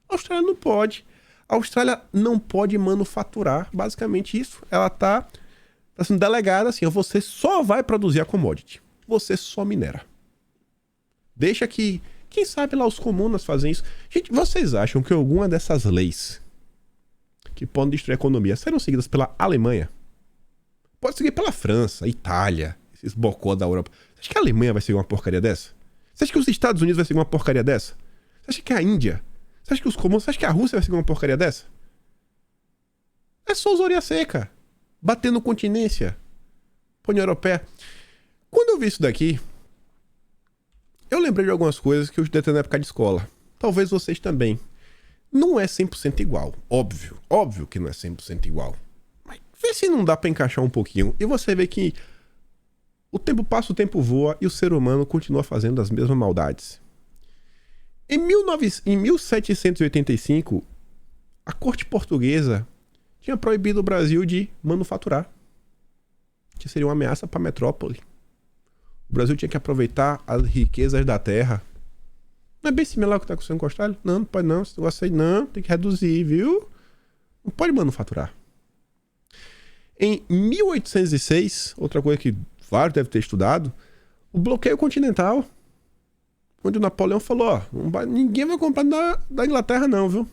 A Austrália não pode. A Austrália não pode manufaturar, basicamente isso. Ela tá sendo delegada assim, você só vai produzir a commodity. Você só minera. Deixa que, quem sabe lá os comunas fazem isso. Gente, vocês acham que alguma dessas leis que podem destruir a economia serão seguidas pela Alemanha? Pode seguir pela França, Itália, esses bocó da Europa. Você acha que a Alemanha vai seguir uma porcaria dessa? Você acha que os Estados Unidos vai seguir uma porcaria dessa? Você acha que a Índia? Você acha que os comuns? Você acha que a Rússia vai seguir uma porcaria dessa? É só os orelha seca. Batendo continência. União Europeia. Quando eu vi isso daqui, eu lembrei de algumas coisas que eu estudei na época de escola. Talvez vocês também. Não é 100% igual. Óbvio. Óbvio que não é 100% igual. Mas vê se não dá pra encaixar um pouquinho. E você vê que o tempo passa, o tempo voa e o ser humano continua fazendo as mesmas maldades. Em 1785, a corte portuguesa tinha proibido o Brasil de manufaturar, que seria uma ameaça para a metrópole. O Brasil tinha que aproveitar as riquezas da terra. Não é bem similar ao que está acontecendo com a Austrália? Não, não pode não. Esse negócio aí não, tem que reduzir, viu? Não pode manufaturar. Em 1806, outra coisa que vários devem ter estudado, o bloqueio continental, onde o Napoleão falou, ó, ninguém vai comprar da Inglaterra não, viu?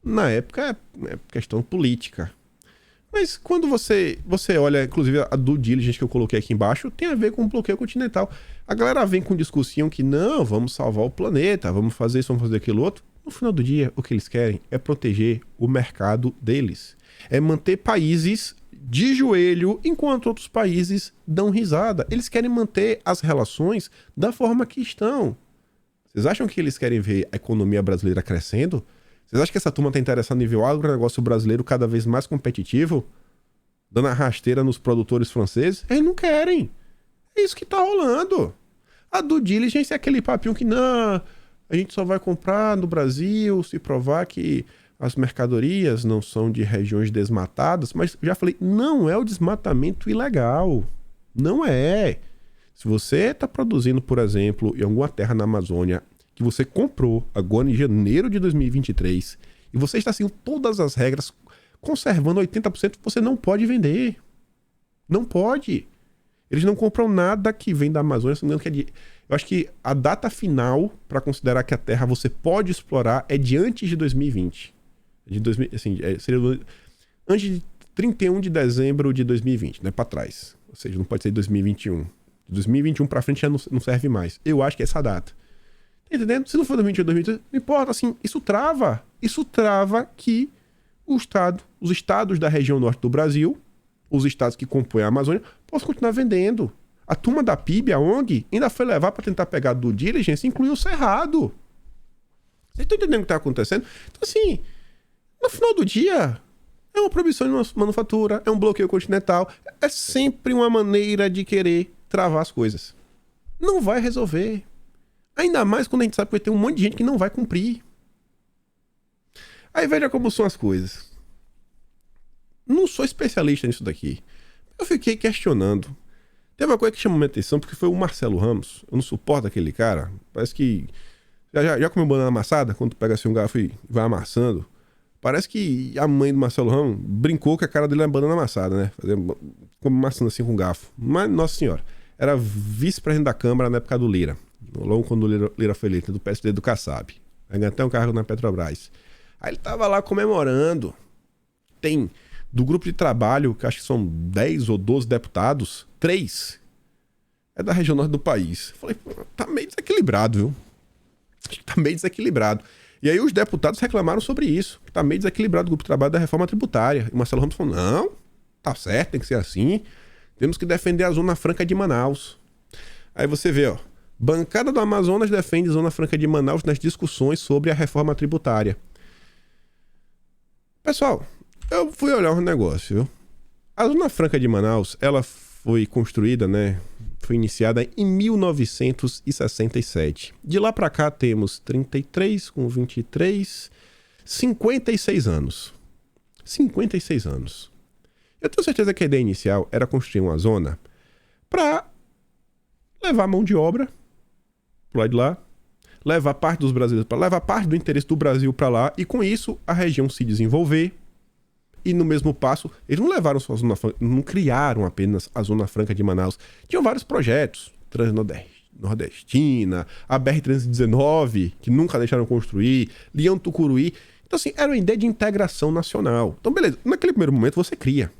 Na época é questão política. Mas quando você olha, inclusive a due diligence que eu coloquei aqui embaixo, tem a ver com o bloqueio continental. A galera vem com discursinho que não, vamos salvar o planeta, vamos fazer isso, vamos fazer aquilo outro. No final do dia, o que eles querem é proteger o mercado deles. É manter países de joelho enquanto outros países dão risada. Eles querem manter as relações da forma que estão. Vocês acham que eles querem ver a economia brasileira crescendo? Vocês acham que essa turma está interessada em ver o agronegócio brasileiro cada vez mais competitivo? Dando a rasteira nos produtores franceses? Eles não querem. É isso que está rolando. A due diligence é aquele papinho que não, a gente só vai comprar no Brasil se provar que as mercadorias não são de regiões desmatadas, mas já falei, não é o desmatamento ilegal. Não é. Se você está produzindo, por exemplo, em alguma terra na Amazônia, que você comprou agora em janeiro de 2023, e você está seguindo todas as regras, conservando 80%, você não pode vender. Não pode. Eles não compram nada que vem da Amazônia. Eu acho que a data final para considerar que a terra você pode explorar é de antes de 2020. Seria antes de 31 de dezembro de 2020, né? Para trás. Ou seja, não pode ser de 2021. De 2021 para frente já não serve mais. Eu acho que é essa data. Tá entendendo? Se não for 2021 ou 2022, não importa, assim, isso trava que os estados da região norte do Brasil, os estados que compõem a Amazônia, possam continuar vendendo. A turma da PIB, a ONG, ainda foi levar para tentar pegar do diligence e incluir o Cerrado. Vocês estão entendendo o que está acontecendo? Então, assim, no final do dia, é uma proibição de manufatura, é um bloqueio continental, é sempre uma maneira de querer travar as coisas. Não vai resolver. Ainda mais quando a gente sabe que vai ter um monte de gente que não vai cumprir. Aí veja como são as coisas. Não sou especialista nisso daqui. Eu fiquei questionando. Tem uma coisa que chamou minha atenção, porque foi o Marcelo Ramos. Eu não suporto aquele cara. Parece que... Já comeu banana amassada? Quando tu pega assim um garfo e vai amassando. Parece que a mãe do Marcelo Ramos brincou que a cara dele era banana amassada, né? Como amassando assim com um garfo. Mas, nossa senhora, era vice-presidente da Câmara na época do Lira. Logo quando o Lira foi eleito, do PSD do Kassab. Aí ganhou até um cargo na Petrobras. Aí ele tava lá comemorando. Tem, do grupo de trabalho, que acho que são 10 ou 12 deputados, 3 é da região norte do país. Eu falei, tá meio desequilibrado, viu? Acho que tá meio desequilibrado. E aí os deputados reclamaram sobre isso. Tá meio desequilibrado o grupo de trabalho da reforma tributária. E o Marcelo Ramos falou, não, tá certo, tem que ser assim. Temos que defender a Zona Franca de Manaus. Aí você vê, ó. Bancada do Amazonas defende Zona Franca de Manaus nas discussões sobre a reforma tributária. Pessoal, eu fui olhar um negócio, viu? A Zona Franca de Manaus, ela foi construída, né? Foi iniciada em 1967. De lá pra cá temos 33 com 23, 56 anos. 56 anos. Eu tenho certeza que a ideia inicial era construir uma zona para levar mão de obra pro lado de lá, levar parte dos brasileiros para levar parte do interesse do Brasil para lá, e com isso a região se desenvolver. E no mesmo passo, eles não levaram só a Zona Franca, não criaram apenas a Zona Franca de Manaus. Tinham vários projetos, Transnordestina, a BR-319, que nunca deixaram construir, Leão-Tucuruí. Então, assim, era uma ideia de integração nacional. Então, beleza, naquele primeiro momento você cria.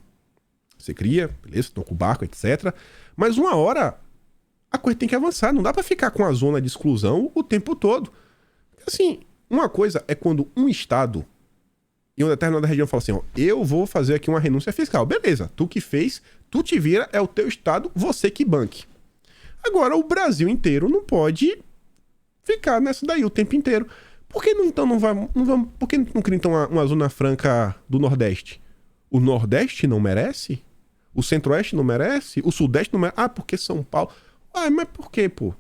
Você cria, beleza, estão com o barco, etc. Mas uma hora a coisa tem que avançar. Não dá pra ficar com a zona de exclusão o tempo todo. Assim, uma coisa é quando um estado em uma determinada região fala assim, ó, eu vou fazer aqui uma renúncia fiscal. Beleza, tu que fez, tu te vira, é o teu estado, você que banque. Agora, o Brasil inteiro não pode ficar nessa daí o tempo inteiro. Por que não, então por que não cria então uma Zona Franca do Nordeste? O Nordeste não merece? O Centro-Oeste não merece? O Sudeste não merece? Ah, porque São Paulo... Ah, mas por quê, pô?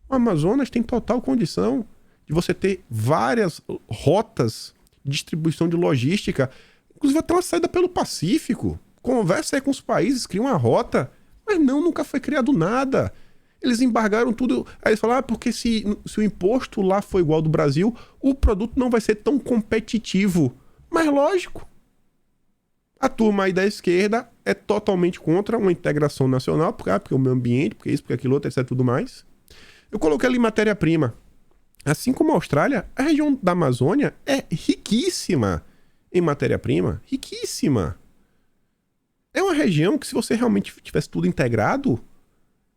O Amazonas tem total condição de você ter várias rotas de distribuição de logística, inclusive até uma saída pelo Pacífico. Conversa aí com os países, cria uma rota. Mas não, nunca foi criado nada. Eles embargaram tudo. Aí eles falaram, porque se o imposto lá for igual ao do Brasil, o produto não vai ser tão competitivo. Mas lógico. A turma aí da esquerda é totalmente contra uma integração nacional, porque o meio ambiente, porque isso, porque aquilo outro, etc, tudo mais. Eu coloquei ali matéria-prima. Assim como a Austrália, a região da Amazônia é riquíssima em matéria-prima. Riquíssima. É uma região que, se você realmente tivesse tudo integrado,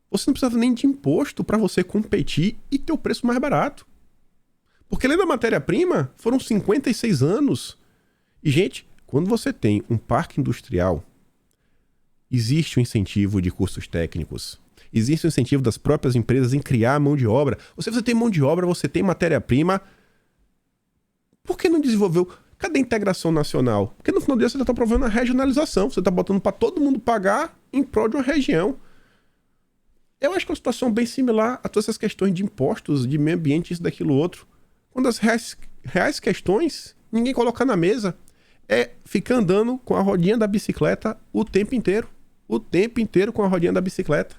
você não precisava nem de imposto para você competir e ter o preço mais barato. Porque além da matéria-prima, foram 56 anos. E, gente, quando você tem um parque industrial, existe um incentivo de cursos técnicos. Existe um incentivo das próprias empresas em criar mão de obra. Se você tem mão de obra, você tem matéria-prima. Por que não desenvolveu? Cadê a integração nacional? Porque no final do dia você está provando a regionalização. Você está botando para todo mundo pagar em prol de uma região. Eu acho que é uma situação bem similar a todas essas questões de impostos, de meio ambiente, isso, daquilo, outro. Quando as reais questões, ninguém coloca na mesa. É ficar andando com a rodinha da bicicleta o tempo inteiro. O tempo inteiro com a rodinha da bicicleta.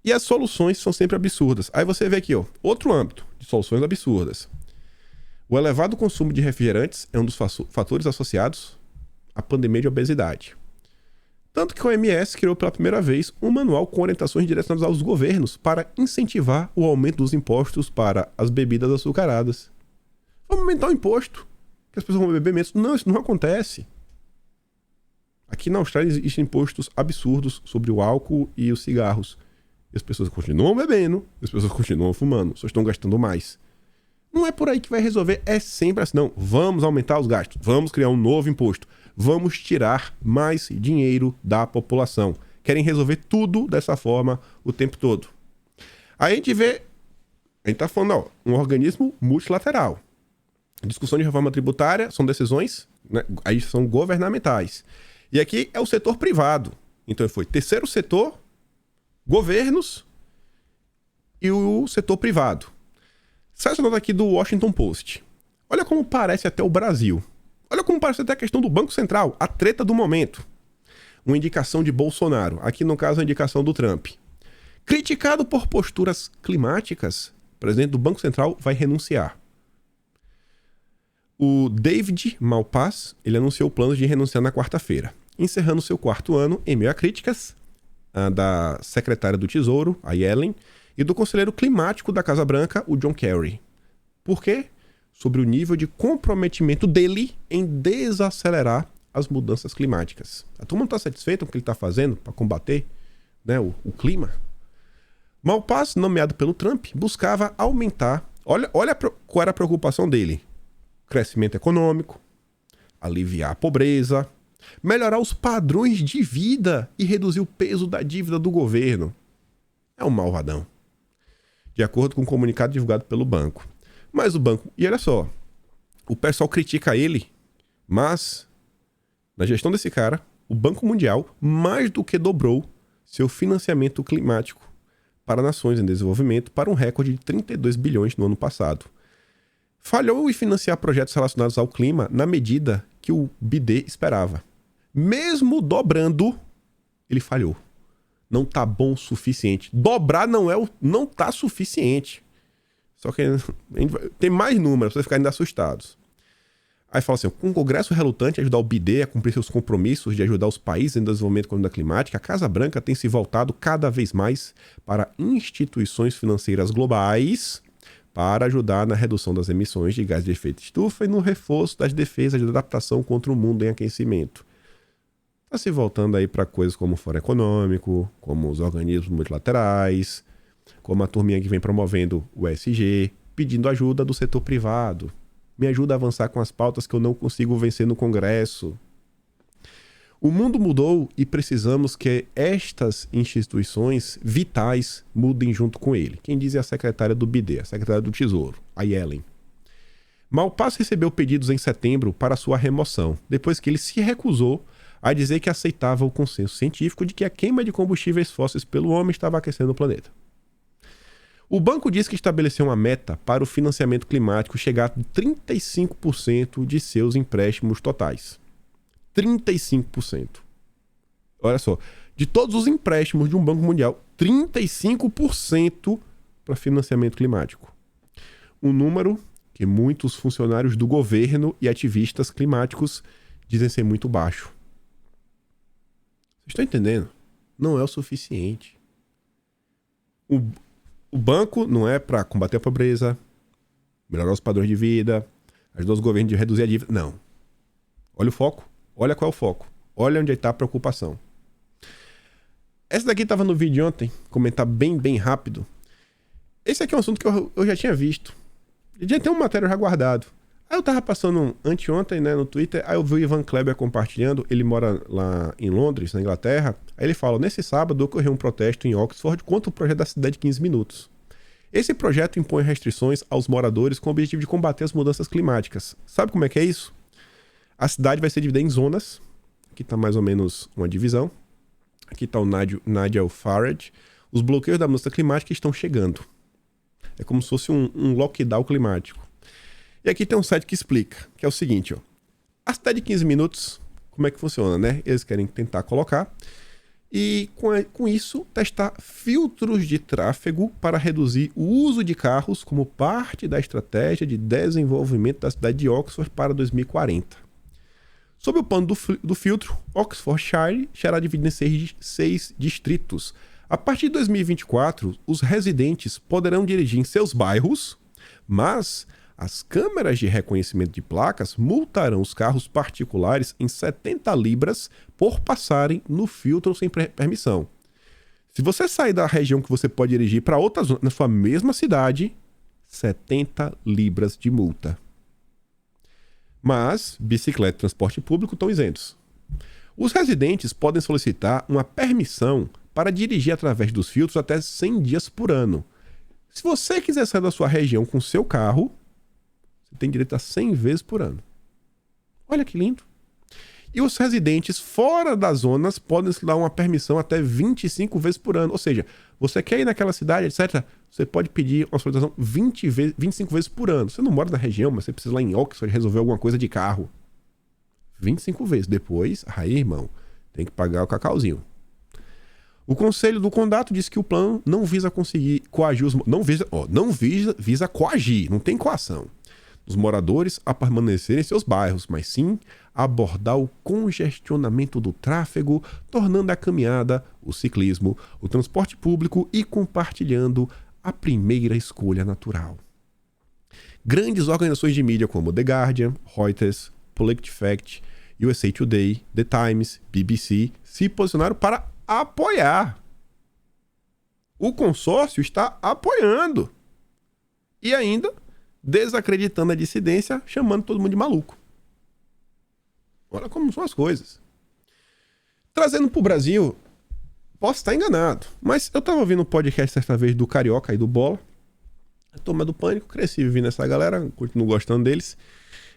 E as soluções são sempre absurdas. Aí você vê aqui, ó, outro âmbito de soluções absurdas. O elevado consumo de refrigerantes é um dos fatores associados à pandemia de obesidade. Tanto que a OMS criou pela primeira vez um manual com orientações direcionadas aos governos para incentivar o aumento dos impostos para as bebidas açucaradas. Vamos aumentar o imposto, que as pessoas vão beber menos. Não, isso não acontece. Aqui na Austrália existem impostos absurdos sobre o álcool e os cigarros. E as pessoas continuam bebendo, as pessoas continuam fumando, só estão gastando mais. Não é por aí que vai resolver, é sempre assim. Não, vamos aumentar os gastos, vamos criar um novo imposto, vamos tirar mais dinheiro da população. Querem resolver tudo dessa forma o tempo todo. Aí a gente vê, a gente tá falando, ó, um organismo multilateral. Discussão de reforma tributária são decisões, né, aí são governamentais. E aqui é o setor privado. Então foi terceiro setor, governos e o setor privado. Sai essa nota aqui do Washington Post. Olha como parece até o Brasil. Olha como parece até a questão do Banco Central, a treta do momento. Uma indicação de Bolsonaro, aqui no caso a indicação do Trump. Criticado por posturas climáticas, o presidente do Banco Central vai renunciar. O David Malpass, ele anunciou planos de renunciar na quarta-feira, encerrando seu quarto ano em meio a críticas da secretária do Tesouro, a Yellen, e do conselheiro climático da Casa Branca, o John Kerry. Por quê? Sobre o nível de comprometimento dele em desacelerar as mudanças climáticas. A turma não está satisfeita com o que ele está fazendo para combater, né, o clima. Malpass, nomeado pelo Trump, buscava aumentar... Olha qual era a preocupação dele. Crescimento econômico, aliviar a pobreza, melhorar os padrões de vida e reduzir o peso da dívida do governo. É um malvadão. De acordo com um comunicado divulgado pelo banco. Mas o banco... E olha só, o pessoal critica ele, mas na gestão desse cara, o Banco Mundial mais do que dobrou seu financiamento climático para nações em desenvolvimento para um recorde de 32 bilhões no ano passado. Falhou em financiar projetos relacionados ao clima na medida que o BID esperava. Mesmo dobrando, ele falhou. Não tá bom o suficiente. Dobrar não tá suficiente. Só que tem mais números pra vocês ficarem assustados. Aí fala assim, com o Congresso relutante a ajudar o BID a cumprir seus compromissos de ajudar os países em desenvolvimento com a mudança climática, a Casa Branca tem se voltado cada vez mais para instituições financeiras globais para ajudar na redução das emissões de gás de efeito estufa e no reforço das defesas de adaptação contra o mundo em aquecimento. Está se voltando aí para coisas como o Fórum Econômico, como os organismos multilaterais, como a turminha que vem promovendo o ESG, pedindo ajuda do setor privado. Me ajuda a avançar com as pautas que eu não consigo vencer no Congresso. O mundo mudou e precisamos que estas instituições vitais mudem junto com ele. Quem diz é a secretária do BID, a secretária do Tesouro, a Yellen. Malpasso recebeu pedidos em setembro para sua remoção, depois que ele se recusou a dizer que aceitava o consenso científico de que a queima de combustíveis fósseis pelo homem estava aquecendo o planeta. O banco diz que estabeleceu uma meta para o financiamento climático chegar a 35% de seus empréstimos totais. 35%. Olha só, de todos os empréstimos de um banco mundial, 35% para financiamento climático. Um número que muitos funcionários do governo e ativistas climáticos dizem ser muito baixo. Vocês estão entendendo? Não é o suficiente. O banco não é para combater a pobreza, melhorar os padrões de vida, ajudar os governos a reduzir a dívida. Não. Olha o foco. Olha qual é o foco. Olha onde está a preocupação. Essa daqui estava no vídeo ontem. Comentar bem rápido. Esse aqui é um assunto que eu já tinha visto. Já tem uma matéria já guardado. Aí eu tava passando anteontem, né, no Twitter, aí eu vi o Ivan Kleber compartilhando, ele mora lá em Londres, na Inglaterra, aí ele fala, nesse sábado ocorreu um protesto em Oxford contra o projeto da cidade de 15 minutos. Esse projeto impõe restrições aos moradores com o objetivo de combater as mudanças climáticas. Sabe como é que é isso? A cidade vai ser dividida em zonas, aqui tá mais ou menos uma divisão, aqui tá o Nigel Farage, os bloqueios da mudança climática estão chegando. É como se fosse um lockdown climático. E aqui tem um site que explica, que é o seguinte, ó. A cidade de 15 minutos, como é que funciona, né? Eles querem tentar colocar e com isso testar filtros de tráfego para reduzir o uso de carros como parte da estratégia de desenvolvimento da cidade de Oxford para 2040. Sob o pano do filtro, Oxfordshire será dividido em 6 distritos. A partir de 2024, os residentes poderão dirigir em seus bairros, mas as câmeras de reconhecimento de placas multarão os carros particulares em 70 libras por passarem no filtro sem permissão. Se você sair da região que você pode dirigir para outra zona, na sua mesma cidade, 70 libras de multa. Mas bicicleta e transporte público estão isentos. Os residentes podem solicitar uma permissão para dirigir através dos filtros até 100 dias por ano. Se você quiser sair da sua região com seu carro, você tem direito a 100 vezes por ano. Olha que lindo. E os residentes fora das zonas podem se dar uma permissão até 25 vezes por ano. Ou seja, você quer ir naquela cidade, etc., você pode pedir uma solicitação 25 vezes por ano. Você não mora na região, mas você precisa ir lá em Oxford resolver alguma coisa de carro. 25 vezes. Depois, aí, irmão, tem que pagar o cacauzinho. O Conselho do Condado diz que o plano não visa conseguir coagir os... Não visa coagir, não tem coação dos moradores a permanecerem em seus bairros, mas sim abordar o congestionamento do tráfego, tornando a caminhada, o ciclismo, o transporte público e compartilhando a primeira escolha natural. Grandes organizações de mídia como The Guardian, Reuters, PolitiFact, USA Today, The Times, BBC se posicionaram para apoiar. O consórcio está apoiando. E ainda desacreditando a dissidência, chamando todo mundo de maluco. Olha como são as coisas. Trazendo para o Brasil, posso estar enganado, mas eu estava ouvindo um podcast certa vez do Carioca e do Bola, a Turma do Pânico, cresci ouvindo essa galera, continuo gostando deles.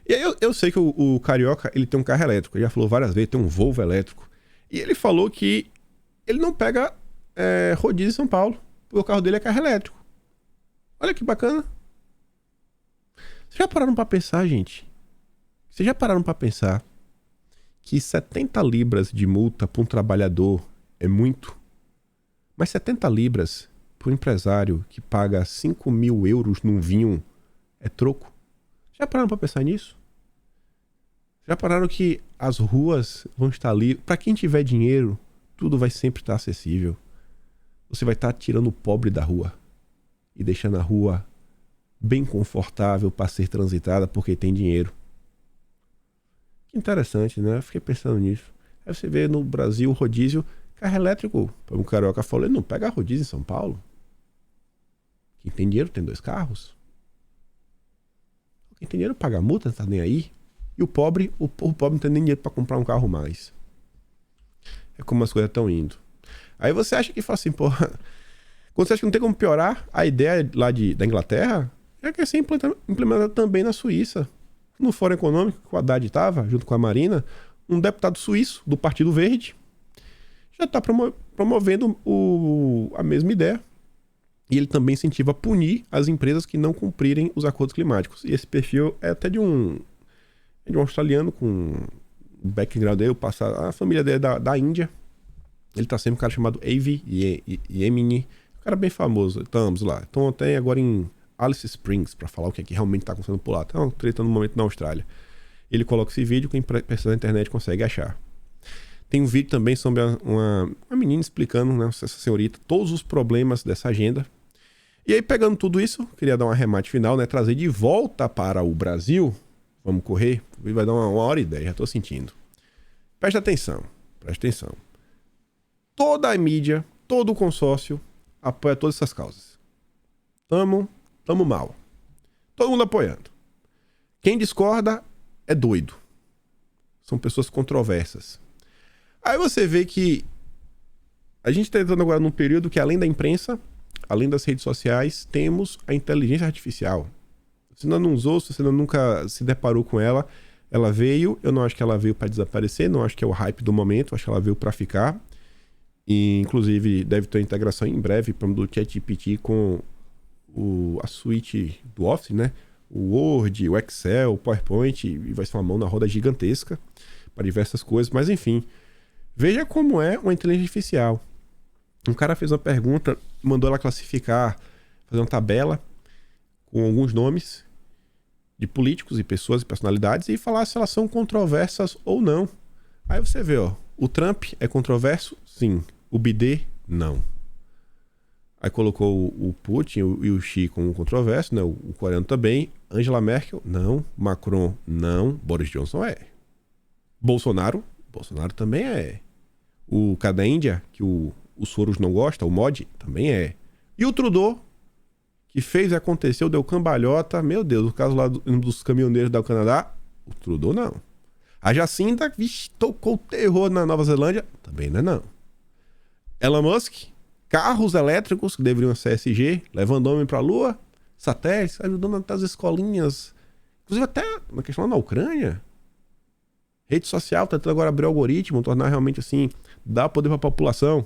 E aí eu sei que o Carioca, ele tem um carro elétrico, ele já falou várias vezes, tem um Volvo elétrico. E ele falou que ele não pega rodízio em São Paulo, porque o carro dele é carro elétrico. Olha que bacana. Vocês já pararam pra pensar, gente? Vocês já pararam pra pensar que 70 libras de multa pra um trabalhador é muito? Mas 70 libras para um empresário que paga 5 mil euros num vinho é troco? Já pararam para pensar nisso? Já pararam que as ruas vão estar livres? Para quem tiver dinheiro, tudo vai sempre estar acessível. Você vai estar tirando o pobre da rua e deixando a rua bem confortável para ser transitada porque tem dinheiro. Que interessante, né? Eu fiquei pensando nisso. Aí você vê no Brasil o rodízio, carro elétrico. Um carioca falou, ele não pega rodízio em São Paulo. Quem tem dinheiro tem 2 carros. Quem tem dinheiro paga multa, não tá nem aí. E o pobre não tem nem dinheiro para comprar um carro mais. É como as coisas estão indo. Aí você acha que fala assim, porra, quando você acha que não tem como piorar, a ideia lá da Inglaterra é que é ser implementada também na Suíça. No Fórum Econômico, que o Haddad estava, junto com a Marina, um deputado suíço do Partido Verde já está promovendo a mesma ideia. E ele também incentiva a punir as empresas que não cumprirem os acordos climáticos. E esse perfil é até de um australiano com o background dele, a família dele é da Índia. Ele tá sempre um cara chamado Avi Yemini, um cara bem famoso. Estamos lá. Estão até agora em Alice Springs para falar o que é que realmente tá acontecendo por lá. Tá uma treta no momento na Austrália. Ele coloca esse vídeo, quem precisa da internet consegue achar. Tem um vídeo também sobre uma menina explicando, né, essa senhorita, todos os problemas dessa agenda. E aí, pegando tudo isso, queria dar um arremate final, né, trazer de volta para o Brasil. Vamos correr? Vai dar uma hora e 10, já tô sentindo. Presta atenção. Toda a mídia, todo o consórcio apoia todas essas causas. Tamo mal. Todo mundo apoiando. Quem discorda é doido. São pessoas controversas. Aí você vê que a gente está entrando agora num período que, além da imprensa, além das redes sociais, temos a inteligência artificial. Se você não usou, se você nunca se deparou com ela, ela veio. Eu não acho que ela veio para desaparecer, não acho que é o hype do momento, acho que ela veio para ficar. E, inclusive, deve ter integração em breve do ChatGPT com a suíte do Office, né? O Word, o Excel, o PowerPoint, e vai ser uma mão na roda gigantesca para diversas coisas, mas enfim. Veja como é uma inteligência artificial. Um cara fez uma pergunta, mandou ela classificar, fazer uma tabela com alguns nomes de políticos e pessoas e personalidades e falar se elas são controversas ou não. Aí você vê, ó, o Trump é controverso? Sim. O Biden? Não. Aí colocou o Putin e o Xi como controverso, né? O coreano também. Angela Merkel? Não. Macron? Não. Boris Johnson é. Bolsonaro também é. O cara da Índia, que o Soros não gosta, o Modi, também é. E o Trudeau, que fez e aconteceu, deu cambalhota. Meu Deus, o caso lá dos caminhoneiros do Canadá, o Trudeau não. A Jacinda, tocou terror na Nova Zelândia, também não. Elon Musk, carros elétricos que deveriam ser SG, levando homem para a Lua, satélites, ajudando até as escolinhas, inclusive até uma questão lá na Ucrânia. Rede social, tentando agora abrir o algoritmo, tornar realmente assim, dar poder para a população.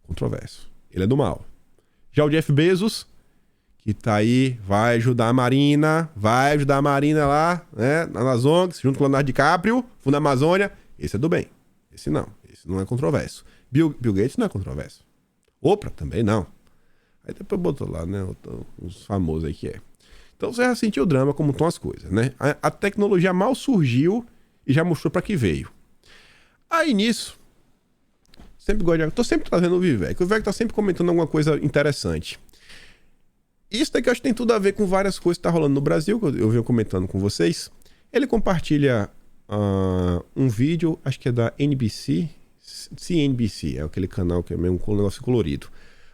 Controverso. Ele é do mal. Já o Jeff Bezos, que tá aí, vai ajudar a Marina lá, né, nas ONGs, junto com o Leonardo DiCaprio, Fundo Amazônia. Esse é do bem. Esse não é controverso. Bill Gates não é controverso. Oprah também não. Aí depois botou lá, né, os famosos aí que é. Então você já sentiu o drama, como estão as coisas, né? A tecnologia mal surgiu e já mostrou para que veio. Aí nisso, tô sempre trazendo o Vivek. O Vivek tá sempre comentando alguma coisa interessante. Isso daqui eu acho que tem tudo a ver com várias coisas que tá rolando no Brasil, que eu venho comentando com vocês. Ele compartilha um vídeo, acho que é da CNBC, é aquele canal que é meio um negócio colorido.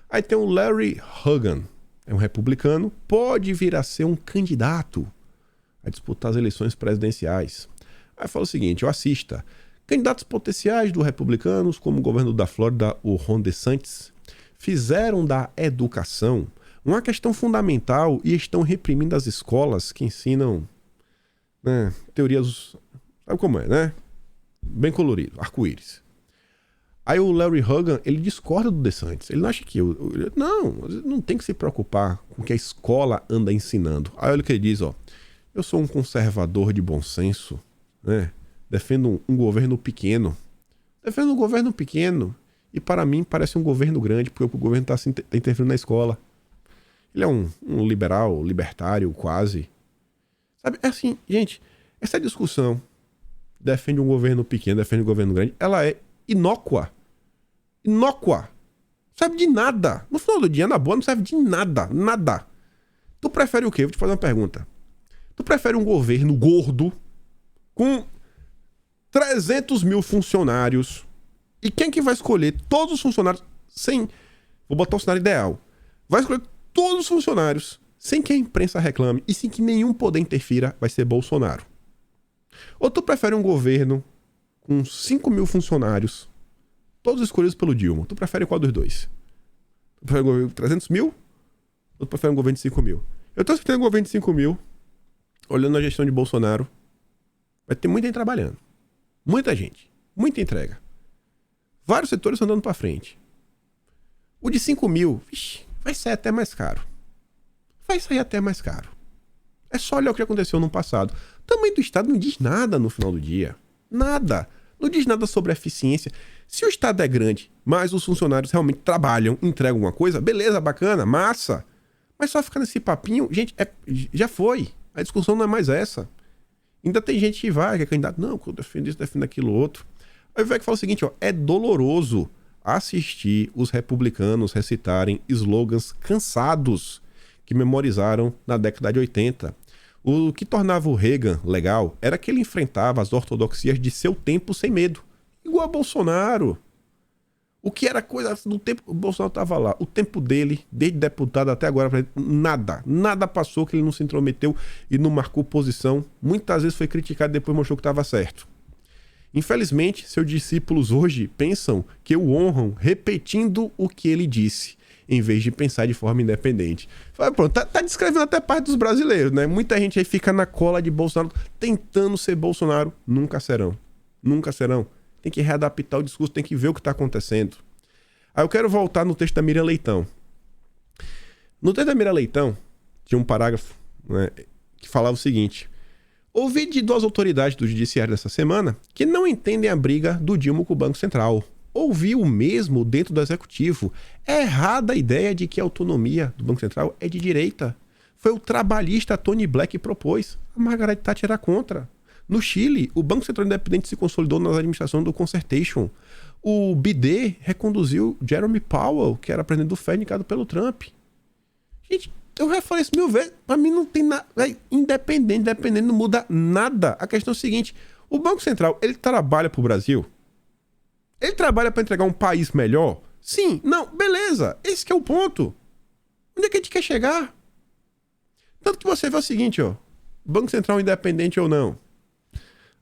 Aí tem o Larry Hogan, é um republicano, pode vir a ser um candidato a disputar as eleições presidenciais. Aí fala o seguinte, assista. Candidatos potenciais do republicanos, como o governador da Flórida, o Ron DeSantis, fizeram da educação uma questão fundamental e estão reprimindo as escolas que ensinam, né, teorias... Sabe como é, né? Bem colorido, arco-íris. Aí o Larry Hogan, ele discorda do DeSantis. Ele não acha que... não tem que se preocupar com o que a escola anda ensinando. Aí olha o que ele diz, ó. Eu sou um conservador de bom senso, né? Defendo um governo pequeno. Defendo um governo pequeno E para mim parece um governo grande, porque o governo está interferindo na escola. Ele é um liberal, libertário, quase. Sabe, é assim, gente, essa discussão defende um governo pequeno, defende um governo grande, ela é inócua. Inócua. Não serve de nada. No final do dia, na boa, não serve de nada. Nada. Tu prefere o quê? Vou te fazer uma pergunta. Tu prefere um governo gordo com 300 mil funcionários e quem que vai escolher todos os funcionários sem... Vou botar o cenário ideal. Vai escolher todos os funcionários sem que a imprensa reclame e sem que nenhum poder interfira, vai ser Bolsonaro. Ou tu prefere um governo com 5 mil funcionários, todos escolhidos pelo Dilma? Tu prefere qual dos dois? Tu prefere um governo de 300 mil? Ou tu prefere um governo de 5 mil? Eu tô escutando um governo de 5 mil, olhando a gestão de Bolsonaro, vai ter muita gente trabalhando. Muita gente. Muita entrega. Vários setores andando pra frente. O de 5 mil, vixi, vai sair até mais caro. Vai sair até mais caro. É só olhar o que aconteceu no passado. O tamanho do Estado não diz nada no final do dia. Nada. Não diz nada sobre a eficiência. Se o Estado é grande, mas os funcionários realmente trabalham, entregam alguma coisa, beleza, bacana, massa. Mas só ficar nesse papinho, gente, já foi. A discussão não é mais essa. Ainda tem gente que vai, que é candidato, não, eu defendo isso, defendo aquilo outro. Aí o velho que fala o seguinte, ó, é doloroso assistir os republicanos recitarem slogans cansados que memorizaram na década de 80. O que tornava o Reagan legal era que ele enfrentava as ortodoxias de seu tempo sem medo. Igual a Bolsonaro. O que era coisa do tempo... O Bolsonaro estava lá. O tempo dele, desde deputado até agora, nada passou que ele não se intrometeu e não marcou posição. Muitas vezes foi criticado e depois mostrou que estava certo. Infelizmente, seus discípulos hoje pensam que o honram repetindo o que ele disse, em vez de pensar de forma independente. Pronto, tá descrevendo até parte dos brasileiros, né? Muita gente aí fica na cola de Bolsonaro, tentando ser Bolsonaro. Nunca serão. Nunca serão. Tem que readaptar o discurso, tem que ver o que está acontecendo. Aí eu quero voltar no texto da Miriam Leitão. No texto da Miriam Leitão, tinha um parágrafo, né, que falava o seguinte: ouvi de duas autoridades do judiciário dessa semana que não entendem a briga do Dilma com o Banco Central. Ouvi o mesmo dentro do Executivo. É errada a ideia de que a autonomia do Banco Central é de direita. Foi o trabalhista Tony Black que propôs. A Margaret Thatcher era contra. No Chile, o Banco Central Independente se consolidou na administração do Concertation. O BD reconduziu Jerome Powell, que era presidente do Fed, indicado pelo Trump. Gente, eu já falei isso 1000 vezes. Pra mim não tem nada. Independente não muda nada. A questão é a seguinte: o Banco Central, ele trabalha pro Brasil? Ele trabalha para entregar um país melhor? Sim, não, beleza. Esse que é o ponto. Onde é que a gente quer chegar? Tanto que você vê o seguinte, ó. Banco Central independente ou não.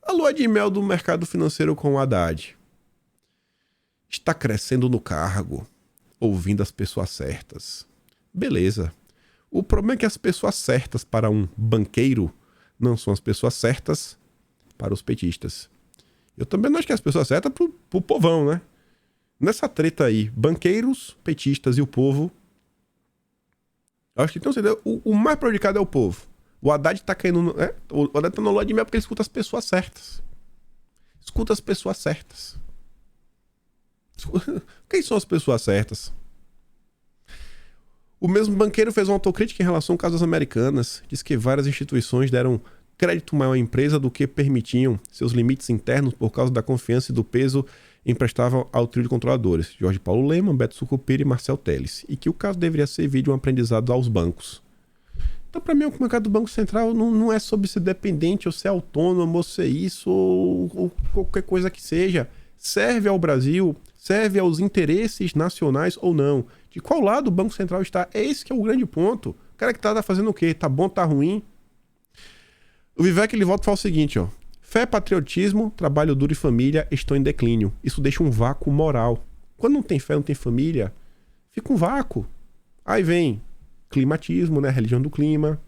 A lua de mel do mercado financeiro com o Haddad está crescendo no cargo, ouvindo as pessoas certas. Beleza. O problema é que as pessoas certas para um banqueiro não são as pessoas certas para os petistas. Eu também não acho que as pessoas certas pro povão, né? Nessa treta aí, banqueiros, petistas e o povo, eu acho que então, o mais prejudicado é o povo. O Haddad tá caindo... O Haddad tá no lado de mel porque ele escuta as pessoas certas. Escuta as pessoas certas. Quem são as pessoas certas? O mesmo banqueiro fez uma autocrítica em relação ao caso das Americanas. Diz que várias instituições deram crédito maior à empresa do que permitiam seus limites internos por causa da confiança e do peso emprestavam ao trio de controladores, Jorge Paulo Lemann, Beto Sucupira e Marcel Teles, e que o caso deveria servir de um aprendizado aos bancos. Então, para mim, o mercado do Banco Central não é sobre ser dependente ou ser autônomo ou ser isso ou qualquer coisa que seja. Serve ao Brasil, serve aos interesses nacionais ou não. De qual lado o Banco Central está? É esse que é o grande ponto. O cara que tá fazendo o quê? Tá bom, tá ruim? O Vivek, ele volta e fala o seguinte, ó. Fé, patriotismo, trabalho duro e família estão em declínio. Isso deixa um vácuo moral. Quando não tem fé, não tem família, fica um vácuo. Aí vem climatismo, né? A religião do clima,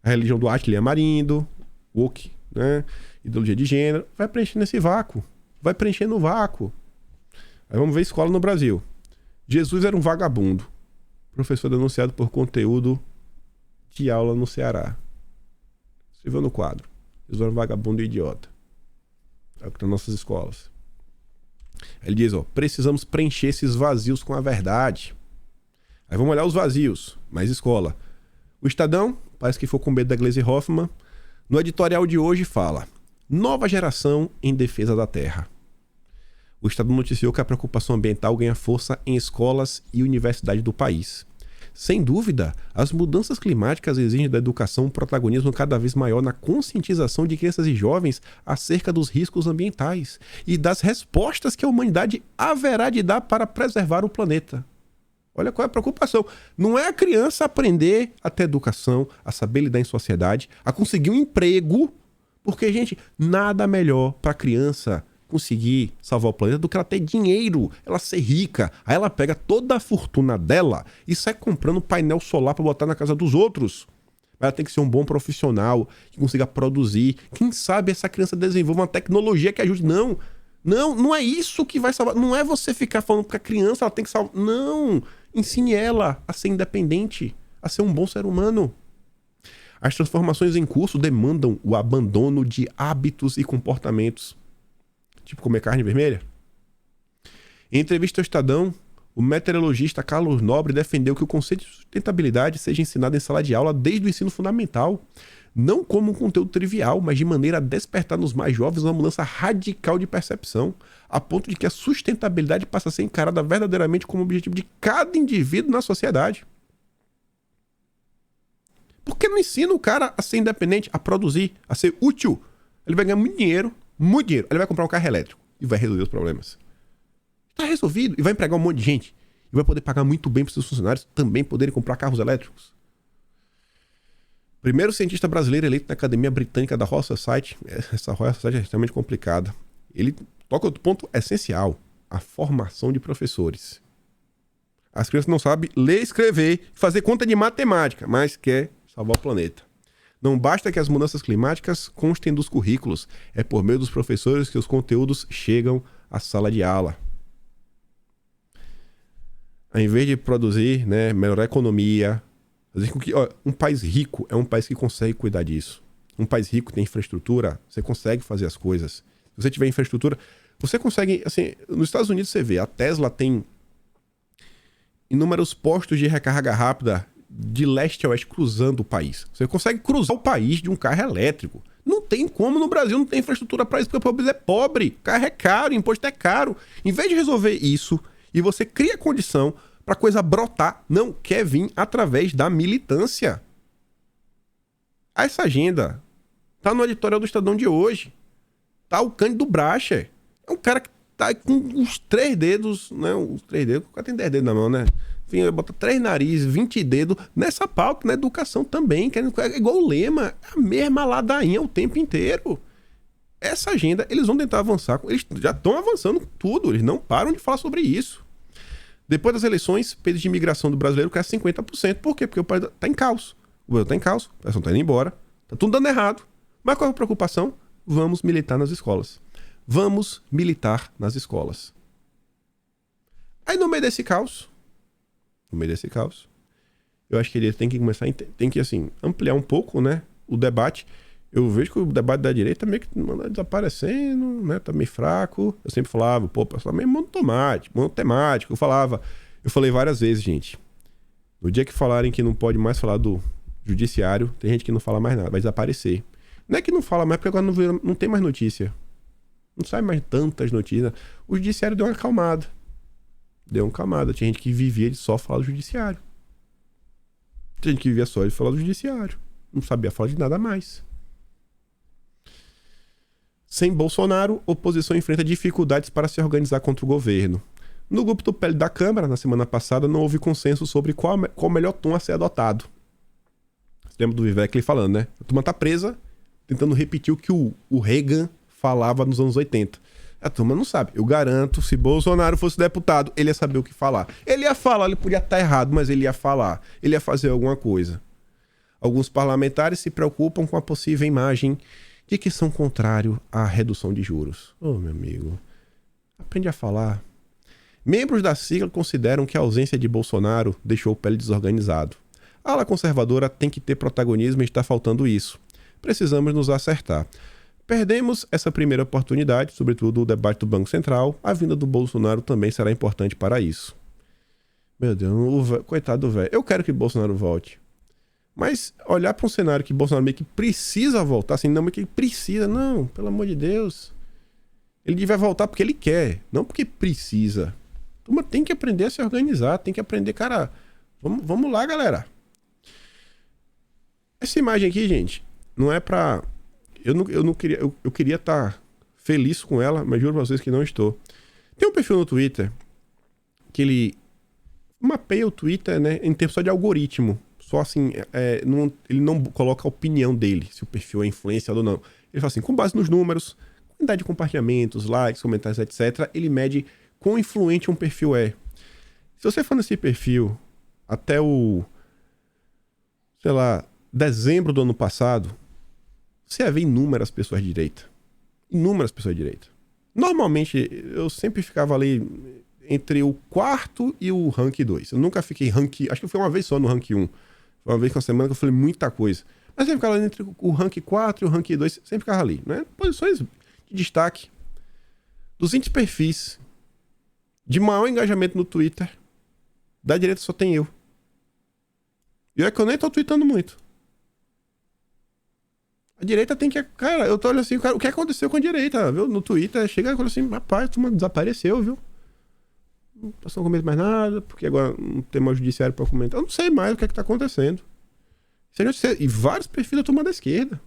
a religião do Atila Marindo, woke, né? Ideologia de gênero. Vai preenchendo esse vácuo. Vai preenchendo o vácuo. Aí vamos ver escola no Brasil. Jesus era um vagabundo. Professor denunciado por conteúdo de aula no Ceará. Escreveu no quadro. Jesus era um vagabundo e idiota. É o que tem nas nossas escolas. Ele diz, ó, precisamos preencher esses vazios com a verdade. Aí vamos olhar os vazios, mais escola. O Estadão, parece que foi com medo da Gleisi Hoffmann, no editorial de hoje fala: nova geração em defesa da terra. O Estadão noticiou que a preocupação ambiental ganha força em escolas e universidades do país. Sem dúvida, as mudanças climáticas exigem da educação um protagonismo cada vez maior na conscientização de crianças e jovens acerca dos riscos ambientais e das respostas que a humanidade haverá de dar para preservar o planeta. Olha qual é a preocupação. Não é a criança aprender a ter educação, a saber lidar em sociedade, a conseguir um emprego, porque, gente, nada melhor para a criança conseguir salvar o planeta do que ela ter dinheiro, ela ser rica. Aí ela pega toda a fortuna dela e sai comprando painel solar para botar na casa dos outros. Ela tem que ser um bom profissional, que consiga produzir. Quem sabe essa criança desenvolva uma tecnologia que ajude. Não é isso que vai salvar. Não é você ficar falando que a criança ela tem que salvar. Não, ensine ela a ser independente, a ser um bom ser humano. As transformações em curso demandam o abandono de hábitos e comportamentos. Tipo comer carne vermelha. Em entrevista ao Estadão, o meteorologista Carlos Nobre defendeu que o conceito de sustentabilidade seja ensinado em sala de aula desde o ensino fundamental, não como um conteúdo trivial, mas de maneira a despertar nos mais jovens uma mudança radical de percepção, a ponto de que a sustentabilidade passa a ser encarada verdadeiramente como objetivo de cada indivíduo na sociedade. Por que não ensina o cara a ser independente, a produzir, a ser útil? Ele vai ganhar muito dinheiro. Ele vai comprar um carro elétrico e vai resolver os problemas. Está resolvido. E vai empregar um monte de gente. E vai poder pagar muito bem para os seus funcionários também poderem comprar carros elétricos. Primeiro cientista brasileiro eleito na Academia Britânica da Royal Society. Essa Royal Society é extremamente complicada. Ele toca outro ponto essencial: a formação de professores. As crianças não sabem ler, escrever, fazer conta de matemática, mas quer salvar o planeta. Não basta que as mudanças climáticas constem dos currículos. É por meio dos professores que os conteúdos chegam à sala de aula. Ao invés de produzir, melhorar a economia, fazer com que um país rico é um país que consegue cuidar disso. Um país rico tem infraestrutura, você consegue fazer as coisas. Se você tiver infraestrutura, você consegue, assim, nos Estados Unidos você vê, a Tesla tem inúmeros postos de recarga rápida de leste a oeste cruzando o país. Você consegue cruzar o país de um carro elétrico. Não tem como no Brasil, não tem infraestrutura para isso, porque o povo é pobre, carro é caro, imposto é caro. Em vez de resolver isso, e você cria condição para a coisa brotar, não quer vir através da militância. Essa agenda tá no editorial do Estadão de hoje. Tá o Cândido Bracher. É um cara que tá com os 3 dedos, os 3 dedos, o cara tem 10 dedos na mão, Enfim, bota 3 narizes, 20 dedos nessa pauta, na educação também, que é igual o Lema, a mesma ladainha o tempo inteiro. Essa agenda, eles vão tentar avançar, eles já estão avançando tudo, eles não param de falar sobre isso. Depois das eleições, o peso de imigração do brasileiro cresce 50%. Por quê? Porque o país está em caos. O Brasil está em caos, a pessoa está indo embora, está tudo dando errado. Mas qual é a preocupação? Vamos militar nas escolas. Vamos militar nas escolas. Aí no meio desse caos, eu acho que ele tem que começar a ampliar um pouco, o debate. Eu vejo que o debate da direita meio que anda desaparecendo, tá meio fraco. Eu sempre falava, pessoal meio monotemático. Eu falei várias vezes, gente. No dia que falarem que não pode mais falar do judiciário, tem gente que não fala mais nada, vai desaparecer. Não é que não fala mais, porque agora não tem mais notícia. Não sai mais tantas notícias. O judiciário deu uma acalmada. Tinha gente que vivia de só falar do judiciário. Tinha gente que vivia só de falar do judiciário. Não sabia falar de nada mais. Sem Bolsonaro, oposição enfrenta dificuldades para se organizar contra o governo. No grupo do PL da Câmara, na semana passada, não houve consenso sobre qual o melhor tom a ser adotado. Você lembra do Vivek ele falando, A turma tá presa, tentando repetir o que o Reagan falava nos anos 80. A turma não sabe. Eu garanto, se Bolsonaro fosse deputado, ele ia saber o que falar. Ele ia falar, ele podia estar errado, mas ele ia falar. Ele ia fazer alguma coisa. Alguns parlamentares se preocupam com a possível imagem de que são contrários à redução de juros. Meu amigo, aprende a falar. Membros da sigla consideram que a ausência de Bolsonaro deixou o PL desorganizado. A ala conservadora tem que ter protagonismo e está faltando isso. Precisamos nos acertar. Perdemos essa primeira oportunidade, sobretudo o debate do Banco Central. A vinda do Bolsonaro também será importante para isso. Meu Deus, coitado do velho. Eu quero que Bolsonaro volte. Mas olhar para um cenário que Bolsonaro meio que precisa voltar, assim, não, mas que ele precisa, não, pelo amor de Deus. Ele devia voltar porque ele quer, não porque precisa. Turma tem que aprender a se organizar, tem que aprender, cara. Vamos lá, galera. Essa imagem aqui, gente, não é pra... Eu não queria... Eu queria estar feliz com ela, mas juro pra vocês que não estou. Tem um perfil no Twitter que ele mapeia o Twitter, né, em termos só de algoritmo. Só assim, ele não coloca a opinião dele, se o perfil é influenciado ou não. Ele fala assim, com base nos números, quantidade de compartilhamentos, likes, comentários, etc., ele mede quão influente um perfil é. Se você for nesse perfil até o, sei lá, dezembro do ano passado, você ia ver inúmeras pessoas de direita. Inúmeras pessoas de direita. Normalmente, eu sempre ficava ali entre o quarto e o rank 2. Eu nunca fiquei rank... Acho que foi uma vez só no rank 1. Foi uma vez com a semana que eu falei muita coisa. Mas sempre ficava ali entre o rank 4 e o rank 2. Sempre ficava ali, né? Posições de destaque. Dos 20 perfis de maior engajamento no Twitter, da direita só tem eu. E é que eu nem tô tweetando muito. A direita tem que... Cara, eu tô olhando assim, cara, o que aconteceu com a direita, viu? No Twitter, chega e fala assim, rapaz, a turma desapareceu, viu? Não posso comentar mais nada, porque agora não tem mais judiciário pra comentar. Eu não sei mais o que é que tá acontecendo. E vários perfis da turma da esquerda.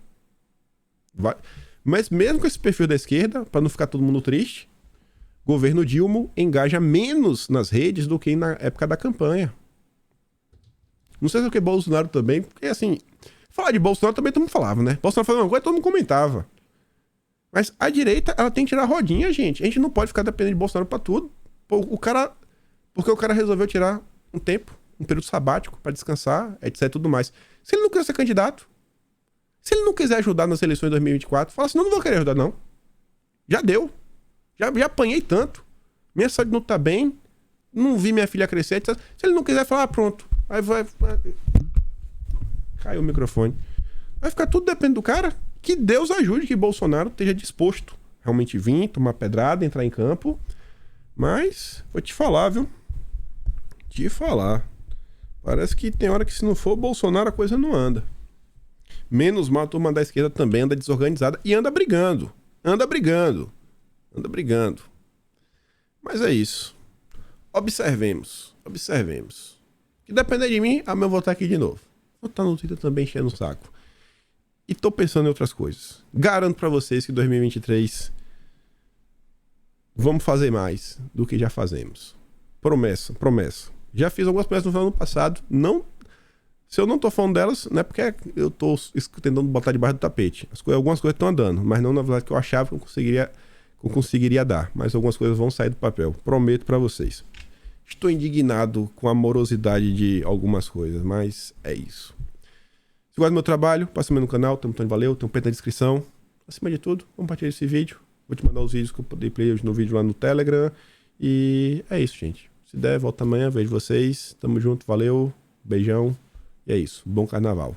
Mas mesmo com esse perfil da esquerda, pra não ficar todo mundo triste, o governo Dilma engaja menos nas redes do que na época da campanha. Não sei se é o que Bolsonaro também, porque assim... Falar de Bolsonaro também todo mundo falava, né? Bolsonaro falava uma coisa, todo mundo comentava. Mas a direita, ela tem que tirar a rodinha, gente. A gente não pode ficar dependendo de Bolsonaro pra tudo. Porque o cara resolveu tirar um tempo, um período sabático pra descansar, etc e tudo mais. Se ele não quiser ser candidato, se ele não quiser ajudar nas eleições de 2024, fala assim, não vou querer ajudar não. Já deu. Já apanhei tanto. Minha saúde não tá bem, não vi minha filha crescer, etc. Se ele não quiser, falar, pronto. Aí vai... Caiu o microfone. Vai ficar tudo dependendo do cara. Que Deus ajude que Bolsonaro esteja disposto realmente vir, tomar pedrada, entrar em campo. Mas, vou te falar, viu? Te falar. Parece que tem hora que se não for Bolsonaro a coisa não anda. Menos mal a turma da esquerda também anda desorganizada e anda brigando. Anda brigando. Mas é isso. Observemos. Que depender de mim, amanhã eu vou estar aqui de novo. Vou estar no Twitter também enchendo o saco. E tô pensando em outras coisas. Garanto pra vocês que em 2023 vamos fazer mais do que já fazemos. Promessa. Já fiz algumas promessas no ano passado. Não, se eu não tô falando delas, não é porque eu tô tentando botar debaixo do tapete. Algumas coisas estão andando, mas não na verdade que eu achava que eu conseguiria dar. Mas algumas coisas vão sair do papel. Prometo pra vocês. Estou indignado com a morosidade de algumas coisas, mas é isso. Se gosta do meu trabalho, passe no canal, tem um botão de valeu, tem um pet na descrição. Acima de tudo, compartilhe esse vídeo. Vou te mandar os vídeos que eu dei play hoje no vídeo lá no Telegram. E é isso, gente. Se der, volta amanhã, vejo vocês. Tamo junto, valeu, beijão. E é isso. Bom carnaval.